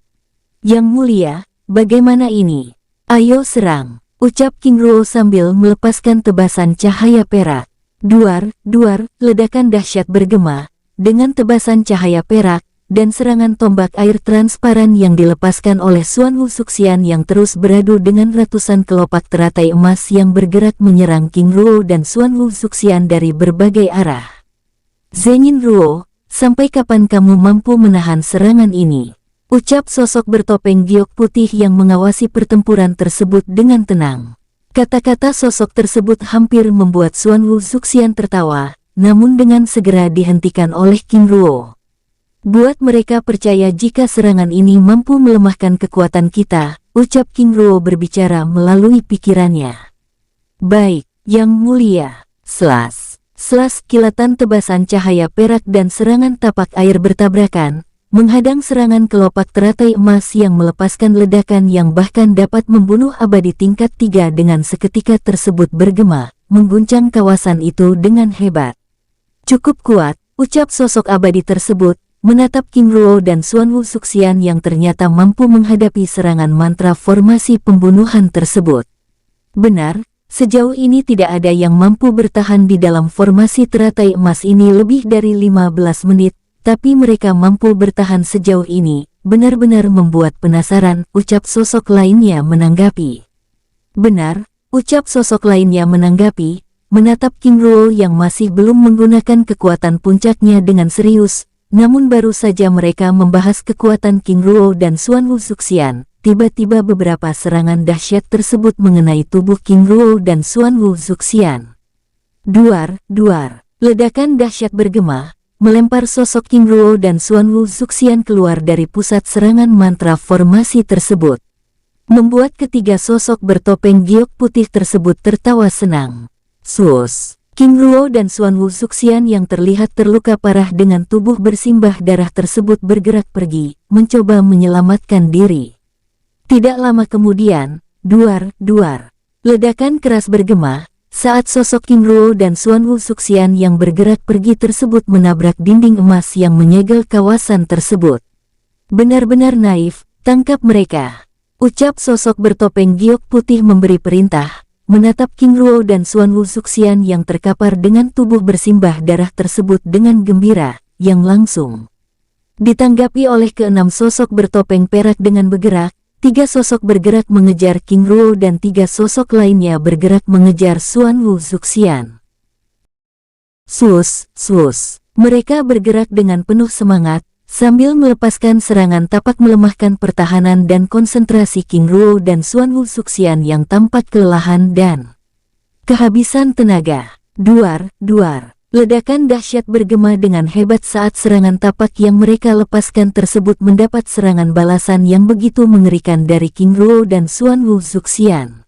Yang mulia, bagaimana ini? Ayo serang, ucap King Ruo sambil melepaskan tebasan cahaya perak. Duar, duar, ledakan dahsyat bergema, dengan tebasan cahaya perak, dan serangan tombak air transparan yang dilepaskan oleh Xuan Wu Zuxian yang terus beradu dengan ratusan kelopak teratai emas yang bergerak menyerang King Ruo dan Xuan Wu Zuxian dari berbagai arah. Zhenyin Ruo, sampai kapan kamu mampu menahan serangan ini? Ucap sosok bertopeng giok putih yang mengawasi pertempuran tersebut dengan tenang. Kata-kata sosok tersebut hampir membuat Xuan Wu Zuxian tertawa, namun dengan segera dihentikan oleh King Ruo. Buat mereka percaya jika serangan ini mampu melemahkan kekuatan kita, ucap King Ruo berbicara melalui pikirannya. Baik, Yang Mulia. Selas kilatan tebasan cahaya perak dan serangan tapak air bertabrakan, menghadang serangan kelopak teratai emas yang melepaskan ledakan yang bahkan dapat membunuh abadi tingkat 3 dengan seketika tersebut bergema, mengguncang kawasan itu dengan hebat. Cukup kuat, ucap sosok abadi tersebut, menatap King Ruo dan Xuan Wu Zuxian yang ternyata mampu menghadapi serangan mantra formasi pembunuhan tersebut. Benar, sejauh ini tidak ada yang mampu bertahan di dalam formasi teratai emas ini lebih dari 15 menit, tapi mereka mampu bertahan sejauh ini, benar-benar membuat penasaran, ucap sosok lainnya menanggapi. Benar, ucap sosok lainnya menanggapi, menatap King Ruo yang masih belum menggunakan kekuatan puncaknya dengan serius. Namun baru saja mereka membahas kekuatan King Ruo dan Xuan Wu Zuxian, tiba-tiba beberapa serangan dahsyat tersebut mengenai tubuh King Ruo dan Xuan Wu Zuxian. Duar, duar, ledakan dahsyat bergema, melempar sosok King Ruo dan Xuan Wu Zuxian keluar dari pusat serangan mantra formasi tersebut. Membuat ketiga sosok bertopeng giok putih tersebut tertawa senang. Sus! King Ruo dan Xuan Wu Zuxian yang terlihat terluka parah dengan tubuh bersimbah darah tersebut bergerak pergi, mencoba menyelamatkan diri. Tidak lama kemudian, duar, duar, ledakan keras bergema, saat sosok King Ruo dan Xuan Wu Zuxian yang bergerak pergi tersebut menabrak dinding emas yang menyegel kawasan tersebut. Benar-benar naif, tangkap mereka. Ucap sosok bertopeng giok putih memberi perintah. Menatap King Ruo dan Xuan Wu Zuxian yang terkapar dengan tubuh bersimbah darah tersebut dengan gembira, yang langsung ditanggapi oleh keenam sosok bertopeng perak dengan bergerak, 3 sosok bergerak mengejar King Ruo dan 3 sosok lainnya bergerak mengejar Xuan Wu Zuxian. Sus, mereka bergerak dengan penuh semangat, sambil melepaskan serangan tapak melemahkan pertahanan dan konsentrasi King Ruo dan Xuan Wu Zuxian yang tampak kelelahan dan kehabisan tenaga. Duar, duar, ledakan dahsyat bergema dengan hebat saat serangan tapak yang mereka lepaskan tersebut mendapat serangan balasan yang begitu mengerikan dari King Ruo dan Xuan Wu Zuxian.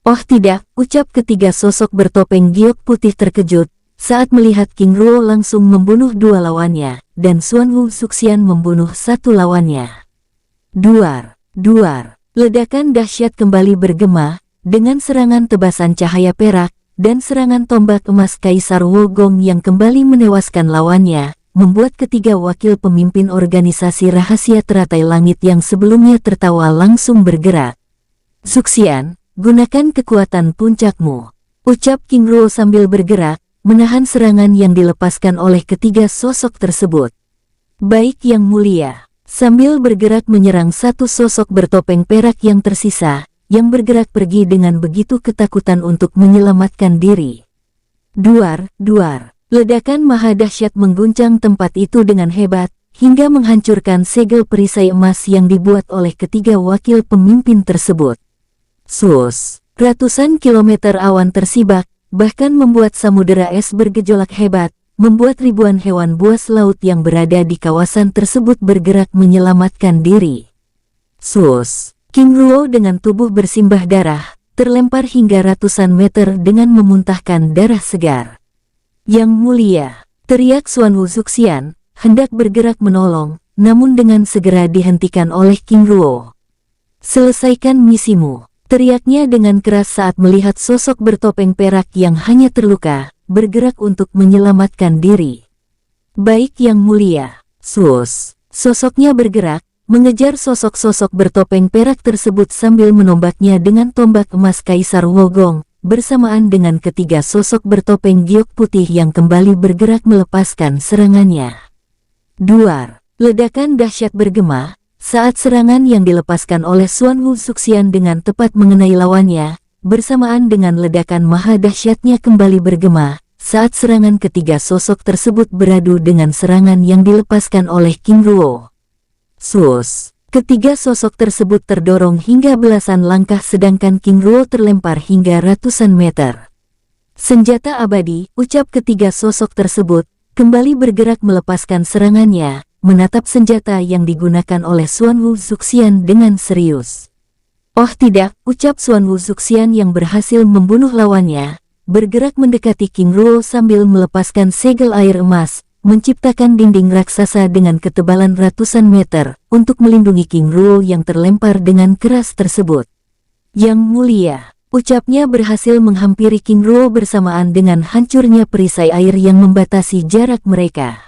Oh tidak, ucap ketiga sosok bertopeng giok putih terkejut, saat melihat King Ruo langsung membunuh 2 lawannya, dan Xuan Wu Zuxian membunuh 1 lawannya. Duar, duar, ledakan dahsyat kembali bergema, dengan serangan tebasan cahaya perak, dan serangan tombak emas Kaisar Wogong yang kembali menewaskan lawannya, membuat ketiga wakil pemimpin organisasi rahasia teratai langit yang sebelumnya tertawa langsung bergerak. Zuxian, gunakan kekuatan puncakmu, ucap King Ruo sambil bergerak, menahan serangan yang dilepaskan oleh ketiga sosok tersebut. Baik Yang Mulia, sambil bergerak menyerang 1 sosok bertopeng perak yang tersisa, yang bergerak pergi dengan begitu ketakutan untuk menyelamatkan diri. Duar, duar, ledakan maha dahsyat mengguncang tempat itu dengan hebat, hingga menghancurkan segel perisai emas yang dibuat oleh ketiga wakil pemimpin tersebut. Sus, ratusan kilometer awan tersibak, bahkan membuat samudera es bergejolak hebat, membuat ribuan hewan buas laut yang berada di kawasan tersebut bergerak menyelamatkan diri. Sus, King Ruo dengan tubuh bersimbah darah, terlempar hingga ratusan meter dengan memuntahkan darah segar. Yang Mulia, teriak Xuan Wu Zuxian, hendak bergerak menolong, namun dengan segera dihentikan oleh King Ruo. Selesaikan misimu, teriaknya dengan keras saat melihat sosok bertopeng perak yang hanya terluka, bergerak untuk menyelamatkan diri. Baik Yang Mulia, sosoknya bergerak, mengejar sosok-sosok bertopeng perak tersebut sambil menombaknya dengan tombak emas Kaisar Wogong, bersamaan dengan ketiga sosok bertopeng giok putih yang kembali bergerak melepaskan serangannya. Duar, ledakan dahsyat bergema, saat serangan yang dilepaskan oleh Xuan Wu Zuxian dengan tepat mengenai lawannya, bersamaan dengan ledakan maha dahsyatnya kembali bergema, saat serangan ketiga sosok tersebut beradu dengan serangan yang dilepaskan oleh King Ruo. Sus, ketiga sosok tersebut terdorong hingga belasan langkah sedangkan King Ruo terlempar hingga ratusan meter. Senjata abadi, ucap ketiga sosok tersebut, kembali bergerak melepaskan serangannya, menatap senjata yang digunakan oleh Xuan Wu Zuxian dengan serius. Oh tidak, ucap Xuan Wu Zuxian yang berhasil membunuh lawannya, bergerak mendekati King Ruo sambil melepaskan segel air emas, menciptakan dinding raksasa dengan ketebalan ratusan meter, untuk melindungi King Ruo yang terlempar dengan keras tersebut. Yang mulia, ucapnya berhasil menghampiri King Ruo bersamaan dengan hancurnya perisai air yang membatasi jarak mereka.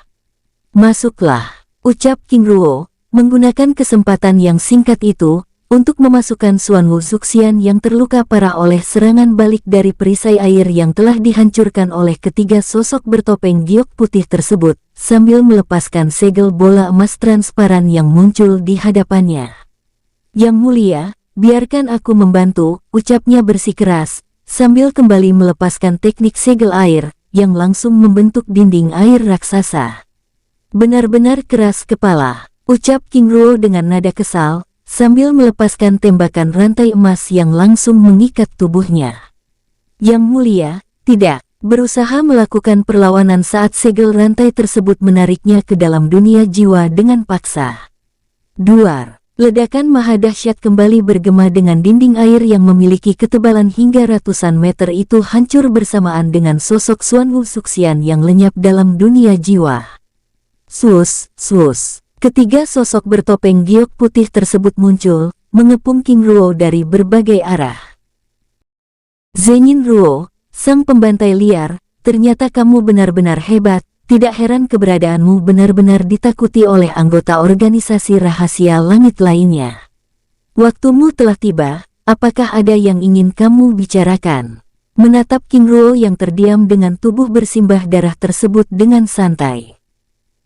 Masuklah, ucap King Ruo, menggunakan kesempatan yang singkat itu, untuk memasukkan Xuan Wu Zuxian yang terluka parah oleh serangan balik dari perisai air yang telah dihancurkan oleh ketiga sosok bertopeng giok putih tersebut, sambil melepaskan segel bola emas transparan yang muncul di hadapannya. Yang mulia, biarkan aku membantu, ucapnya bersikeras, sambil kembali melepaskan teknik segel air, yang langsung membentuk dinding air raksasa. Benar-benar keras kepala, ucap King Ruo dengan nada kesal, sambil melepaskan tembakan rantai emas yang langsung mengikat tubuhnya. Yang mulia, tidak, berusaha melakukan perlawanan saat segel rantai tersebut menariknya ke dalam dunia jiwa dengan paksa. Duar, ledakan maha dahsyat kembali bergema dengan dinding air yang memiliki ketebalan hingga ratusan meter itu hancur bersamaan dengan sosok Xuan Wu Zuxian yang lenyap dalam dunia jiwa. Sus, sus. Ketiga sosok bertopeng giok putih tersebut muncul, mengepung King Ruo dari berbagai arah. Zhenyin Ruo, sang pembantai liar, ternyata kamu benar-benar hebat, tidak heran keberadaanmu benar-benar ditakuti oleh anggota organisasi rahasia langit lainnya. Waktumu telah tiba, apakah ada yang ingin kamu bicarakan? Menatap King Ruo yang terdiam dengan tubuh bersimbah darah tersebut dengan santai.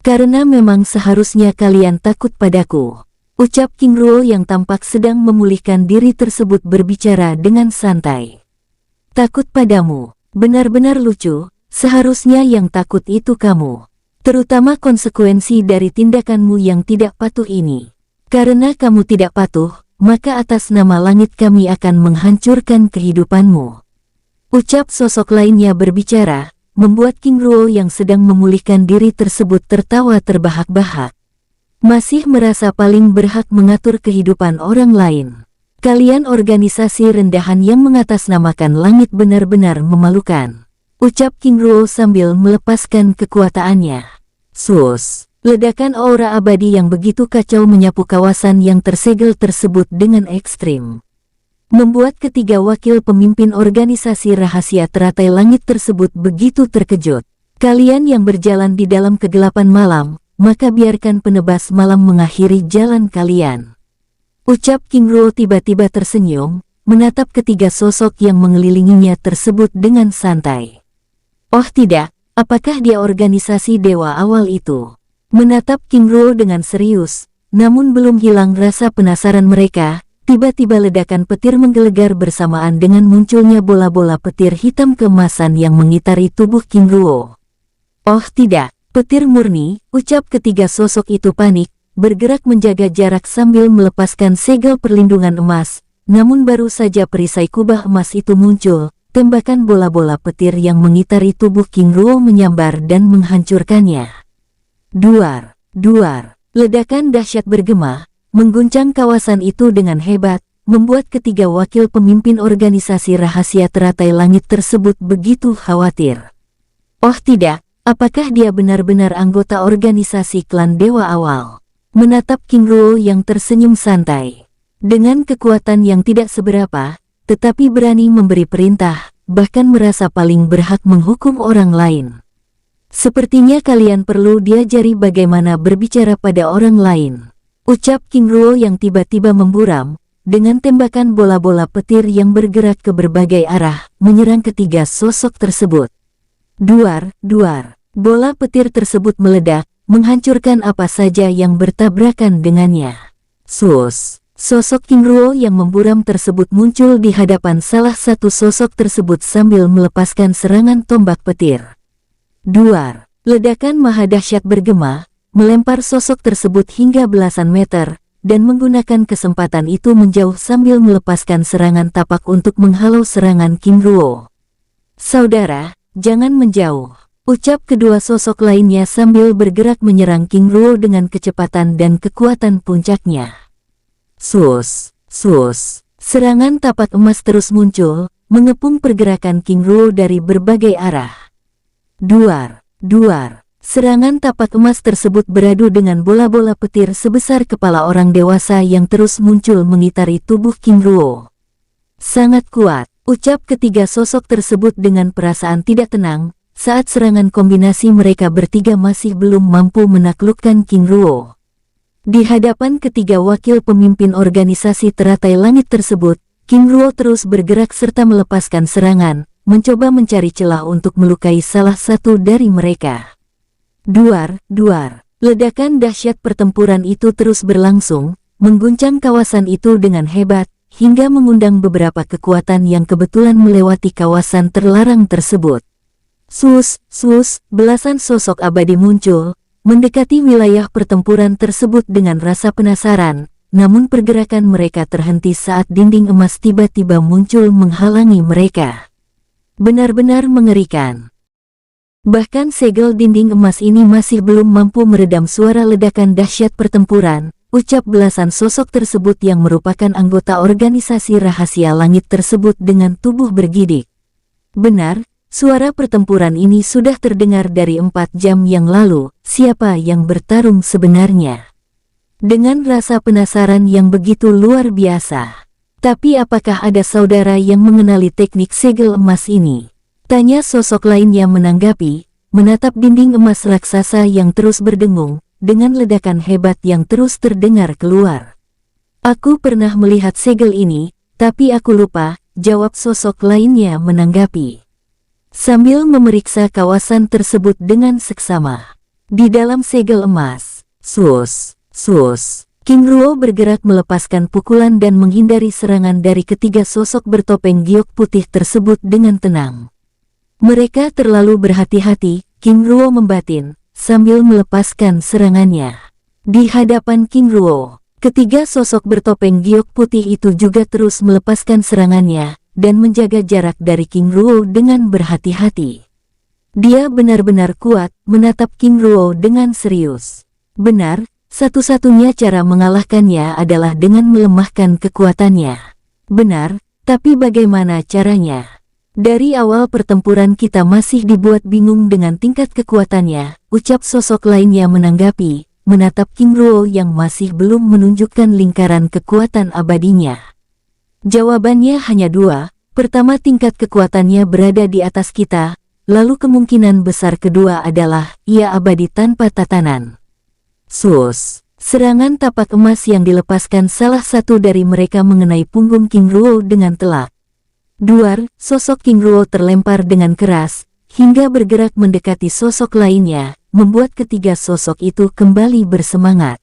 Karena memang seharusnya kalian takut padaku, ucap King Ruo yang tampak sedang memulihkan diri tersebut berbicara dengan santai. Takut padamu, benar-benar lucu, seharusnya yang takut itu kamu. Terutama konsekuensi dari tindakanmu yang tidak patuh ini. Karena kamu tidak patuh, maka atas nama langit kami akan menghancurkan kehidupanmu. Ucap sosok lainnya berbicara, membuat King Ruo yang sedang memulihkan diri tersebut tertawa terbahak-bahak. Masih merasa paling berhak mengatur kehidupan orang lain. Kalian organisasi rendahan yang mengatasnamakan langit benar-benar memalukan. Ucap King Ruo sambil melepaskan kekuatannya. Sus, ledakan aura abadi yang begitu kacau menyapu kawasan yang tersegel tersebut dengan ekstrim. Membuat ketiga wakil pemimpin organisasi rahasia teratai langit tersebut begitu terkejut. Kalian yang berjalan di dalam kegelapan malam, maka biarkan penebas malam mengakhiri jalan kalian. Ucap King Ruo tiba-tiba tersenyum, menatap ketiga sosok yang mengelilinginya tersebut dengan santai. Oh tidak, apakah dia organisasi dewa awal itu? Menatap King Ruo dengan serius, namun belum hilang rasa penasaran mereka. Tiba-tiba ledakan petir menggelegar bersamaan dengan munculnya bola-bola petir hitam keemasan yang mengitari tubuh King Ruo. Oh tidak, petir murni, ucap ketiga sosok itu panik, bergerak menjaga jarak sambil melepaskan segel perlindungan emas, namun baru saja perisai kubah emas itu muncul, tembakan bola-bola petir yang mengitari tubuh King Ruo menyambar dan menghancurkannya. Duar, duar, ledakan dahsyat bergema, mengguncang kawasan itu dengan hebat, membuat ketiga wakil pemimpin organisasi rahasia teratai langit tersebut begitu khawatir. Oh tidak, apakah dia benar-benar anggota organisasi klan dewa awal? Menatap King Ruo yang tersenyum santai. Dengan kekuatan yang tidak seberapa, tetapi berani memberi perintah, bahkan merasa paling berhak menghukum orang lain. Sepertinya kalian perlu diajari bagaimana berbicara pada orang lain. Ucap King Ruo yang tiba-tiba memburam, dengan tembakan bola-bola petir yang bergerak ke berbagai arah, menyerang ketiga sosok tersebut. Duar, duar. Bola petir tersebut meledak, menghancurkan apa saja yang bertabrakan dengannya. Sus. Sosok King Ruo yang memburam tersebut muncul di hadapan salah satu sosok tersebut sambil melepaskan serangan tombak petir. Duar. Ledakan maha dahsyat bergema, melempar sosok tersebut hingga belasan meter, dan menggunakan kesempatan itu menjauh sambil melepaskan serangan tapak untuk menghalau serangan King Ruo. Saudara, jangan menjauh. Ucap kedua sosok lainnya sambil bergerak menyerang King Ruo dengan kecepatan dan kekuatan puncaknya. Sus, sus. Serangan tapak emas terus muncul, mengepung pergerakan King Ruo dari berbagai arah. Duar, duar. Serangan tapak emas tersebut beradu dengan bola-bola petir sebesar kepala orang dewasa yang terus muncul mengitari tubuh King Ruo. Sangat kuat, ucap ketiga sosok tersebut dengan perasaan tidak tenang, saat serangan kombinasi mereka bertiga masih belum mampu menaklukkan King Ruo. Di hadapan ketiga wakil pemimpin organisasi teratai langit tersebut, King Ruo terus bergerak serta melepaskan serangan, mencoba mencari celah untuk melukai salah satu dari mereka. Duar, duar. Ledakan dahsyat pertempuran itu terus berlangsung, mengguncang kawasan itu dengan hebat, hingga mengundang beberapa kekuatan yang kebetulan melewati kawasan terlarang tersebut. Sus, sus, belasan sosok abadi muncul, mendekati wilayah pertempuran tersebut dengan rasa penasaran, namun pergerakan mereka terhenti saat dinding emas tiba-tiba muncul menghalangi mereka. Benar-benar mengerikan. Bahkan segel dinding emas ini masih belum mampu meredam suara ledakan dahsyat pertempuran, ucap belasan sosok tersebut yang merupakan anggota organisasi rahasia langit tersebut dengan tubuh bergidik. Benar, suara pertempuran ini sudah terdengar dari 4 jam yang lalu. Siapa yang bertarung sebenarnya? Dengan rasa penasaran yang begitu luar biasa. Tapi apakah ada saudara yang mengenali teknik segel emas ini? Tanya sosok lainnya menanggapi, menatap dinding emas raksasa yang terus berdengung, dengan ledakan hebat yang terus terdengar keluar. Aku pernah melihat segel ini, tapi aku lupa, jawab sosok lainnya menanggapi. Sambil memeriksa kawasan tersebut dengan seksama. Di dalam segel emas, sus, sus. King Ruo bergerak melepaskan pukulan dan menghindari serangan dari ketiga sosok bertopeng giok putih tersebut dengan tenang. Mereka terlalu berhati-hati, King Ruo membatin, sambil melepaskan serangannya. Di hadapan King Ruo, ketiga sosok bertopeng giok putih itu juga terus melepaskan serangannya, dan menjaga jarak dari King Ruo dengan berhati-hati. Dia benar-benar kuat, menatap King Ruo dengan serius. Benar, satu-satunya cara mengalahkannya adalah dengan melemahkan kekuatannya. Benar, tapi bagaimana caranya? Dari awal pertempuran kita masih dibuat bingung dengan tingkat kekuatannya, ucap sosok lainnya menanggapi, menatap King Ruo yang masih belum menunjukkan lingkaran kekuatan abadinya. Jawabannya hanya 2, pertama tingkat kekuatannya berada di atas kita, lalu kemungkinan besar kedua adalah, ia abadi tanpa tatanan. Sus, serangan tapak emas yang dilepaskan salah satu dari mereka mengenai punggung King Ruo dengan telak. Duar, sosok King Ruo terlempar dengan keras, hingga bergerak mendekati sosok lainnya, membuat ketiga sosok itu kembali bersemangat.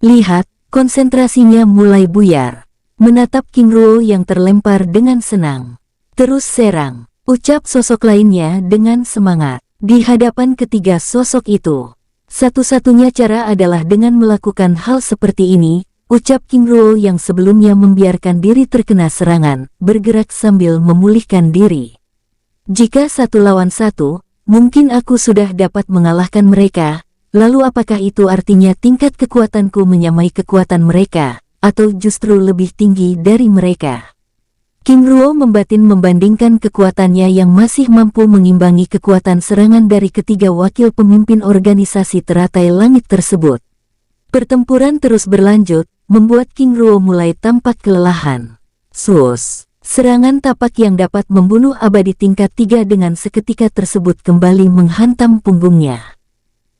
Lihat, konsentrasinya mulai buyar. Menatap King Ruo yang terlempar dengan senang. Terus serang, ucap sosok lainnya dengan semangat. Di hadapan ketiga sosok itu, satu-satunya cara adalah dengan melakukan hal seperti ini, ucap King Ruo yang sebelumnya membiarkan diri terkena serangan, bergerak sambil memulihkan diri. Jika 1 lawan 1, mungkin aku sudah dapat mengalahkan mereka, lalu apakah itu artinya tingkat kekuatanku menyamai kekuatan mereka, atau justru lebih tinggi dari mereka? King Ruo membatin membandingkan kekuatannya yang masih mampu mengimbangi kekuatan serangan dari ketiga wakil pemimpin organisasi teratai langit tersebut. Pertempuran terus berlanjut, membuat King Ruo mulai tampak kelelahan. Sus, serangan tapak yang dapat membunuh abadi tingkat 3 dengan seketika tersebut kembali menghantam punggungnya.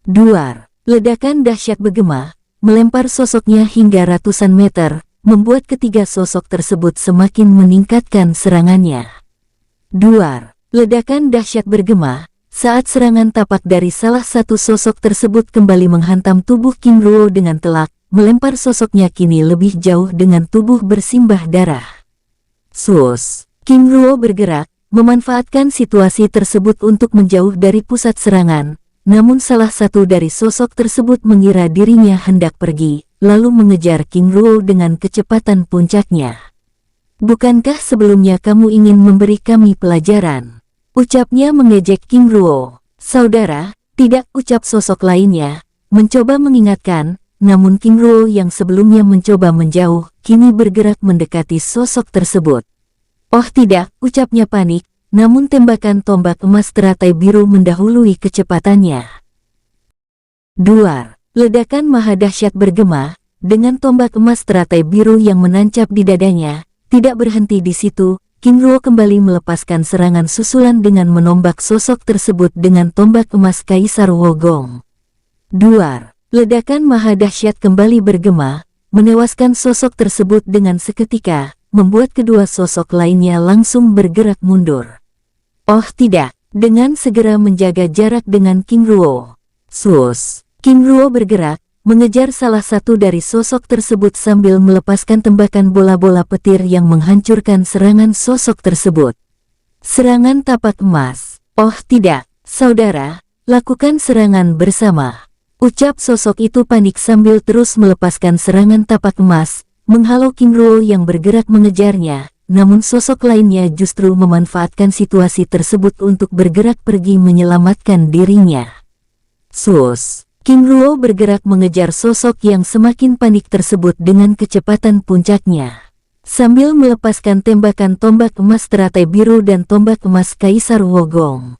Duar, ledakan dahsyat bergema, melempar sosoknya hingga ratusan meter, membuat ketiga sosok tersebut semakin meningkatkan serangannya. Duar, ledakan dahsyat bergema, saat serangan tapak dari salah satu sosok tersebut kembali menghantam tubuh King Ruo dengan telak, melempar sosoknya kini lebih jauh dengan tubuh bersimbah darah. Sus, King Ruo bergerak, memanfaatkan situasi tersebut untuk menjauh dari pusat serangan, namun salah satu dari sosok tersebut mengira dirinya hendak pergi, lalu mengejar King Ruo dengan kecepatan puncaknya. Bukankah sebelumnya kamu ingin memberi kami pelajaran? Ucapnya mengejek King Ruo. Saudara, tidak, ucap sosok lainnya, mencoba mengingatkan, namun King Ruo yang sebelumnya mencoba menjauh, kini bergerak mendekati sosok tersebut. Oh tidak, ucapnya panik, namun tembakan tombak emas teratai biru mendahului kecepatannya. Duar, ledakan maha dahsyat bergema, dengan tombak emas teratai biru yang menancap di dadanya, tidak berhenti di situ, King Ruo kembali melepaskan serangan susulan dengan menombak sosok tersebut dengan tombak emas Kaisar Wogong. Duar, ledakan maha dahsyat kembali bergema, menewaskan sosok tersebut dengan seketika, membuat kedua sosok lainnya langsung bergerak mundur. Oh tidak, dengan segera menjaga jarak dengan King Ruo. Sus, King Ruo bergerak, mengejar salah satu dari sosok tersebut sambil melepaskan tembakan bola-bola petir yang menghancurkan serangan sosok tersebut. Serangan tapak emas. Oh tidak, saudara, lakukan serangan bersama. Ucap sosok itu panik sambil terus melepaskan serangan tapak emas, menghalau King Ruo yang bergerak mengejarnya, namun sosok lainnya justru memanfaatkan situasi tersebut untuk bergerak pergi menyelamatkan dirinya. Sus, King Ruo bergerak mengejar sosok yang semakin panik tersebut dengan kecepatan puncaknya. Sambil melepaskan tembakan tombak emas teratai biru dan tombak emas Kaisar Wogong.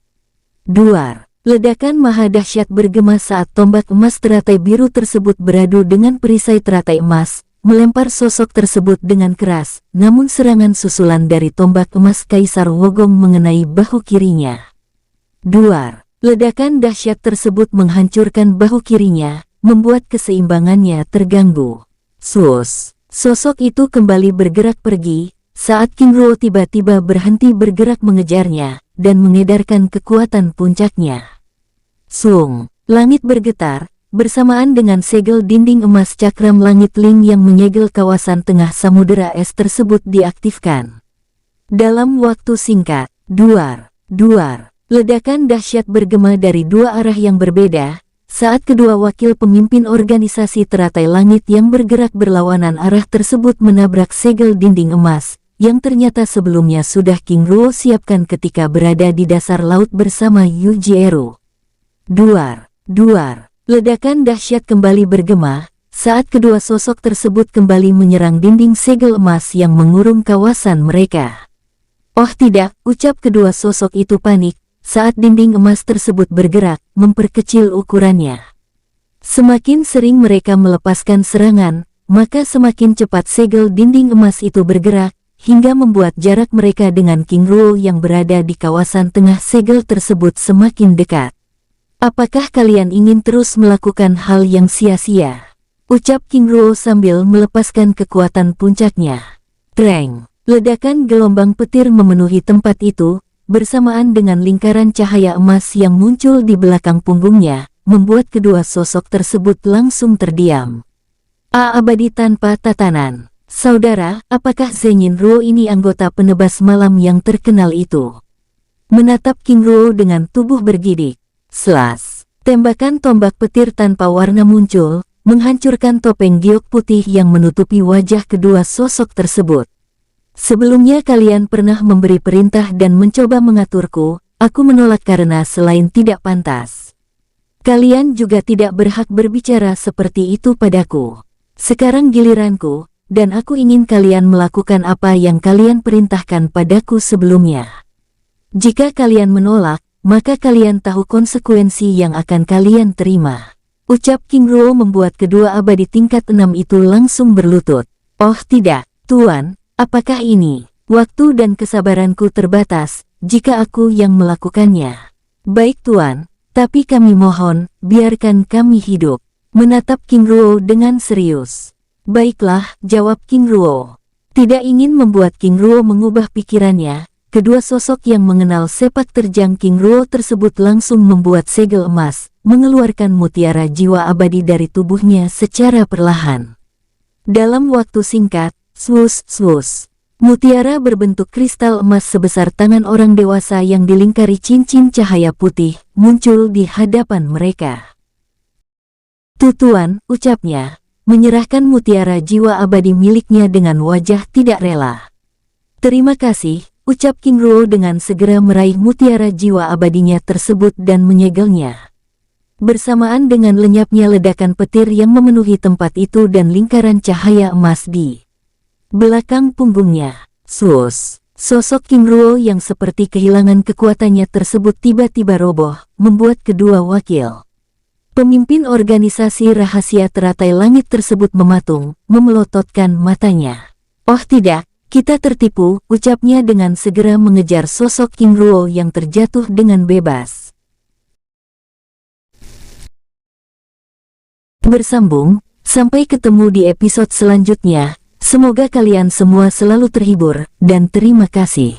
Duar, ledakan maha dahsyat bergema saat tombak emas teratai biru tersebut beradu dengan perisai teratai emas, melempar sosok tersebut dengan keras, namun serangan susulan dari tombak emas Kaisar Wogong mengenai bahu kirinya. Duar, ledakan dahsyat tersebut menghancurkan bahu kirinya, membuat keseimbangannya terganggu. Sus, sosok itu kembali bergerak pergi, saat King Ruo tiba-tiba berhenti bergerak mengejarnya, dan mengedarkan kekuatan puncaknya. Sung, langit bergetar, bersamaan dengan segel dinding emas cakram langit Ling yang menyegel kawasan tengah samudera es tersebut diaktifkan. Dalam waktu singkat, duar, ledakan dahsyat bergema dari dua arah yang berbeda, saat kedua wakil pemimpin organisasi teratai langit yang bergerak berlawanan arah tersebut menabrak segel dinding emas, yang ternyata sebelumnya sudah King Ruo siapkan ketika berada di dasar laut bersama Yu Jieru. Duar, ledakan dahsyat kembali bergema, saat kedua sosok tersebut kembali menyerang dinding segel emas yang mengurung kawasan mereka. Oh tidak, ucap kedua sosok itu panik, saat dinding emas tersebut bergerak, memperkecil ukurannya. Semakin sering mereka melepaskan serangan, maka semakin cepat segel dinding emas itu bergerak, hingga membuat jarak mereka dengan King Ruo yang berada di kawasan tengah segel tersebut semakin dekat. Apakah kalian ingin terus melakukan hal yang sia-sia? Ucap King Ruo sambil melepaskan kekuatan puncaknya. Treng, ledakan gelombang petir memenuhi tempat itu, bersamaan dengan lingkaran cahaya emas yang muncul di belakang punggungnya, membuat kedua sosok tersebut langsung terdiam. Abadi tanpa tatanan. Saudara, apakah Zenyin Ruo ini anggota penebas malam yang terkenal itu? Menatap King Ruo dengan tubuh bergidik. Slas, tembakan tombak petir tanpa warna muncul, menghancurkan topeng giok putih yang menutupi wajah kedua sosok tersebut. Sebelumnya kalian pernah memberi perintah dan mencoba mengaturku, aku menolak karena selain tidak pantas. Kalian juga tidak berhak berbicara seperti itu padaku. Sekarang giliranku, dan aku ingin kalian melakukan apa yang kalian perintahkan padaku sebelumnya. Jika kalian menolak, maka kalian tahu konsekuensi yang akan kalian terima. Ucap King Ruo membuat kedua abadi tingkat 6 itu langsung berlutut. Oh tidak, Tuan, apakah ini? Waktu dan kesabaranku terbatas, jika aku yang melakukannya. Baik Tuan, tapi kami mohon, biarkan kami hidup. menatap King Ruo dengan serius. Baiklah, jawab King Ruo. Tidak ingin membuat King Ruo mengubah pikirannya, kedua sosok yang mengenal sepak terjang King Ruo tersebut langsung membuat segel emas, mengeluarkan mutiara jiwa abadi dari tubuhnya secara perlahan. Dalam waktu singkat, swoosh, swoosh. Mutiara berbentuk kristal emas sebesar tangan orang dewasa yang dilingkari cincin cahaya putih, muncul di hadapan mereka. "Tutuan," ucapnya, menyerahkan mutiara jiwa abadi miliknya dengan wajah tidak rela. "Terima kasih," ucap King Ruo dengan segera meraih mutiara jiwa abadinya tersebut dan menyegelnya. Bersamaan dengan lenyapnya ledakan petir yang memenuhi tempat itu dan lingkaran cahaya emas di belakang punggungnya. Swoosh! Sosok King Ruo yang seperti kehilangan kekuatannya tersebut tiba-tiba roboh, membuat kedua wakil pemimpin organisasi rahasia teratai langit tersebut mematung, memelototkan matanya. "Oh tidak, kita tertipu," ucapnya dengan segera mengejar sosok King Ruo yang terjatuh dengan bebas. Bersambung, sampai ketemu di episode selanjutnya. Semoga kalian semua selalu terhibur, dan terima kasih.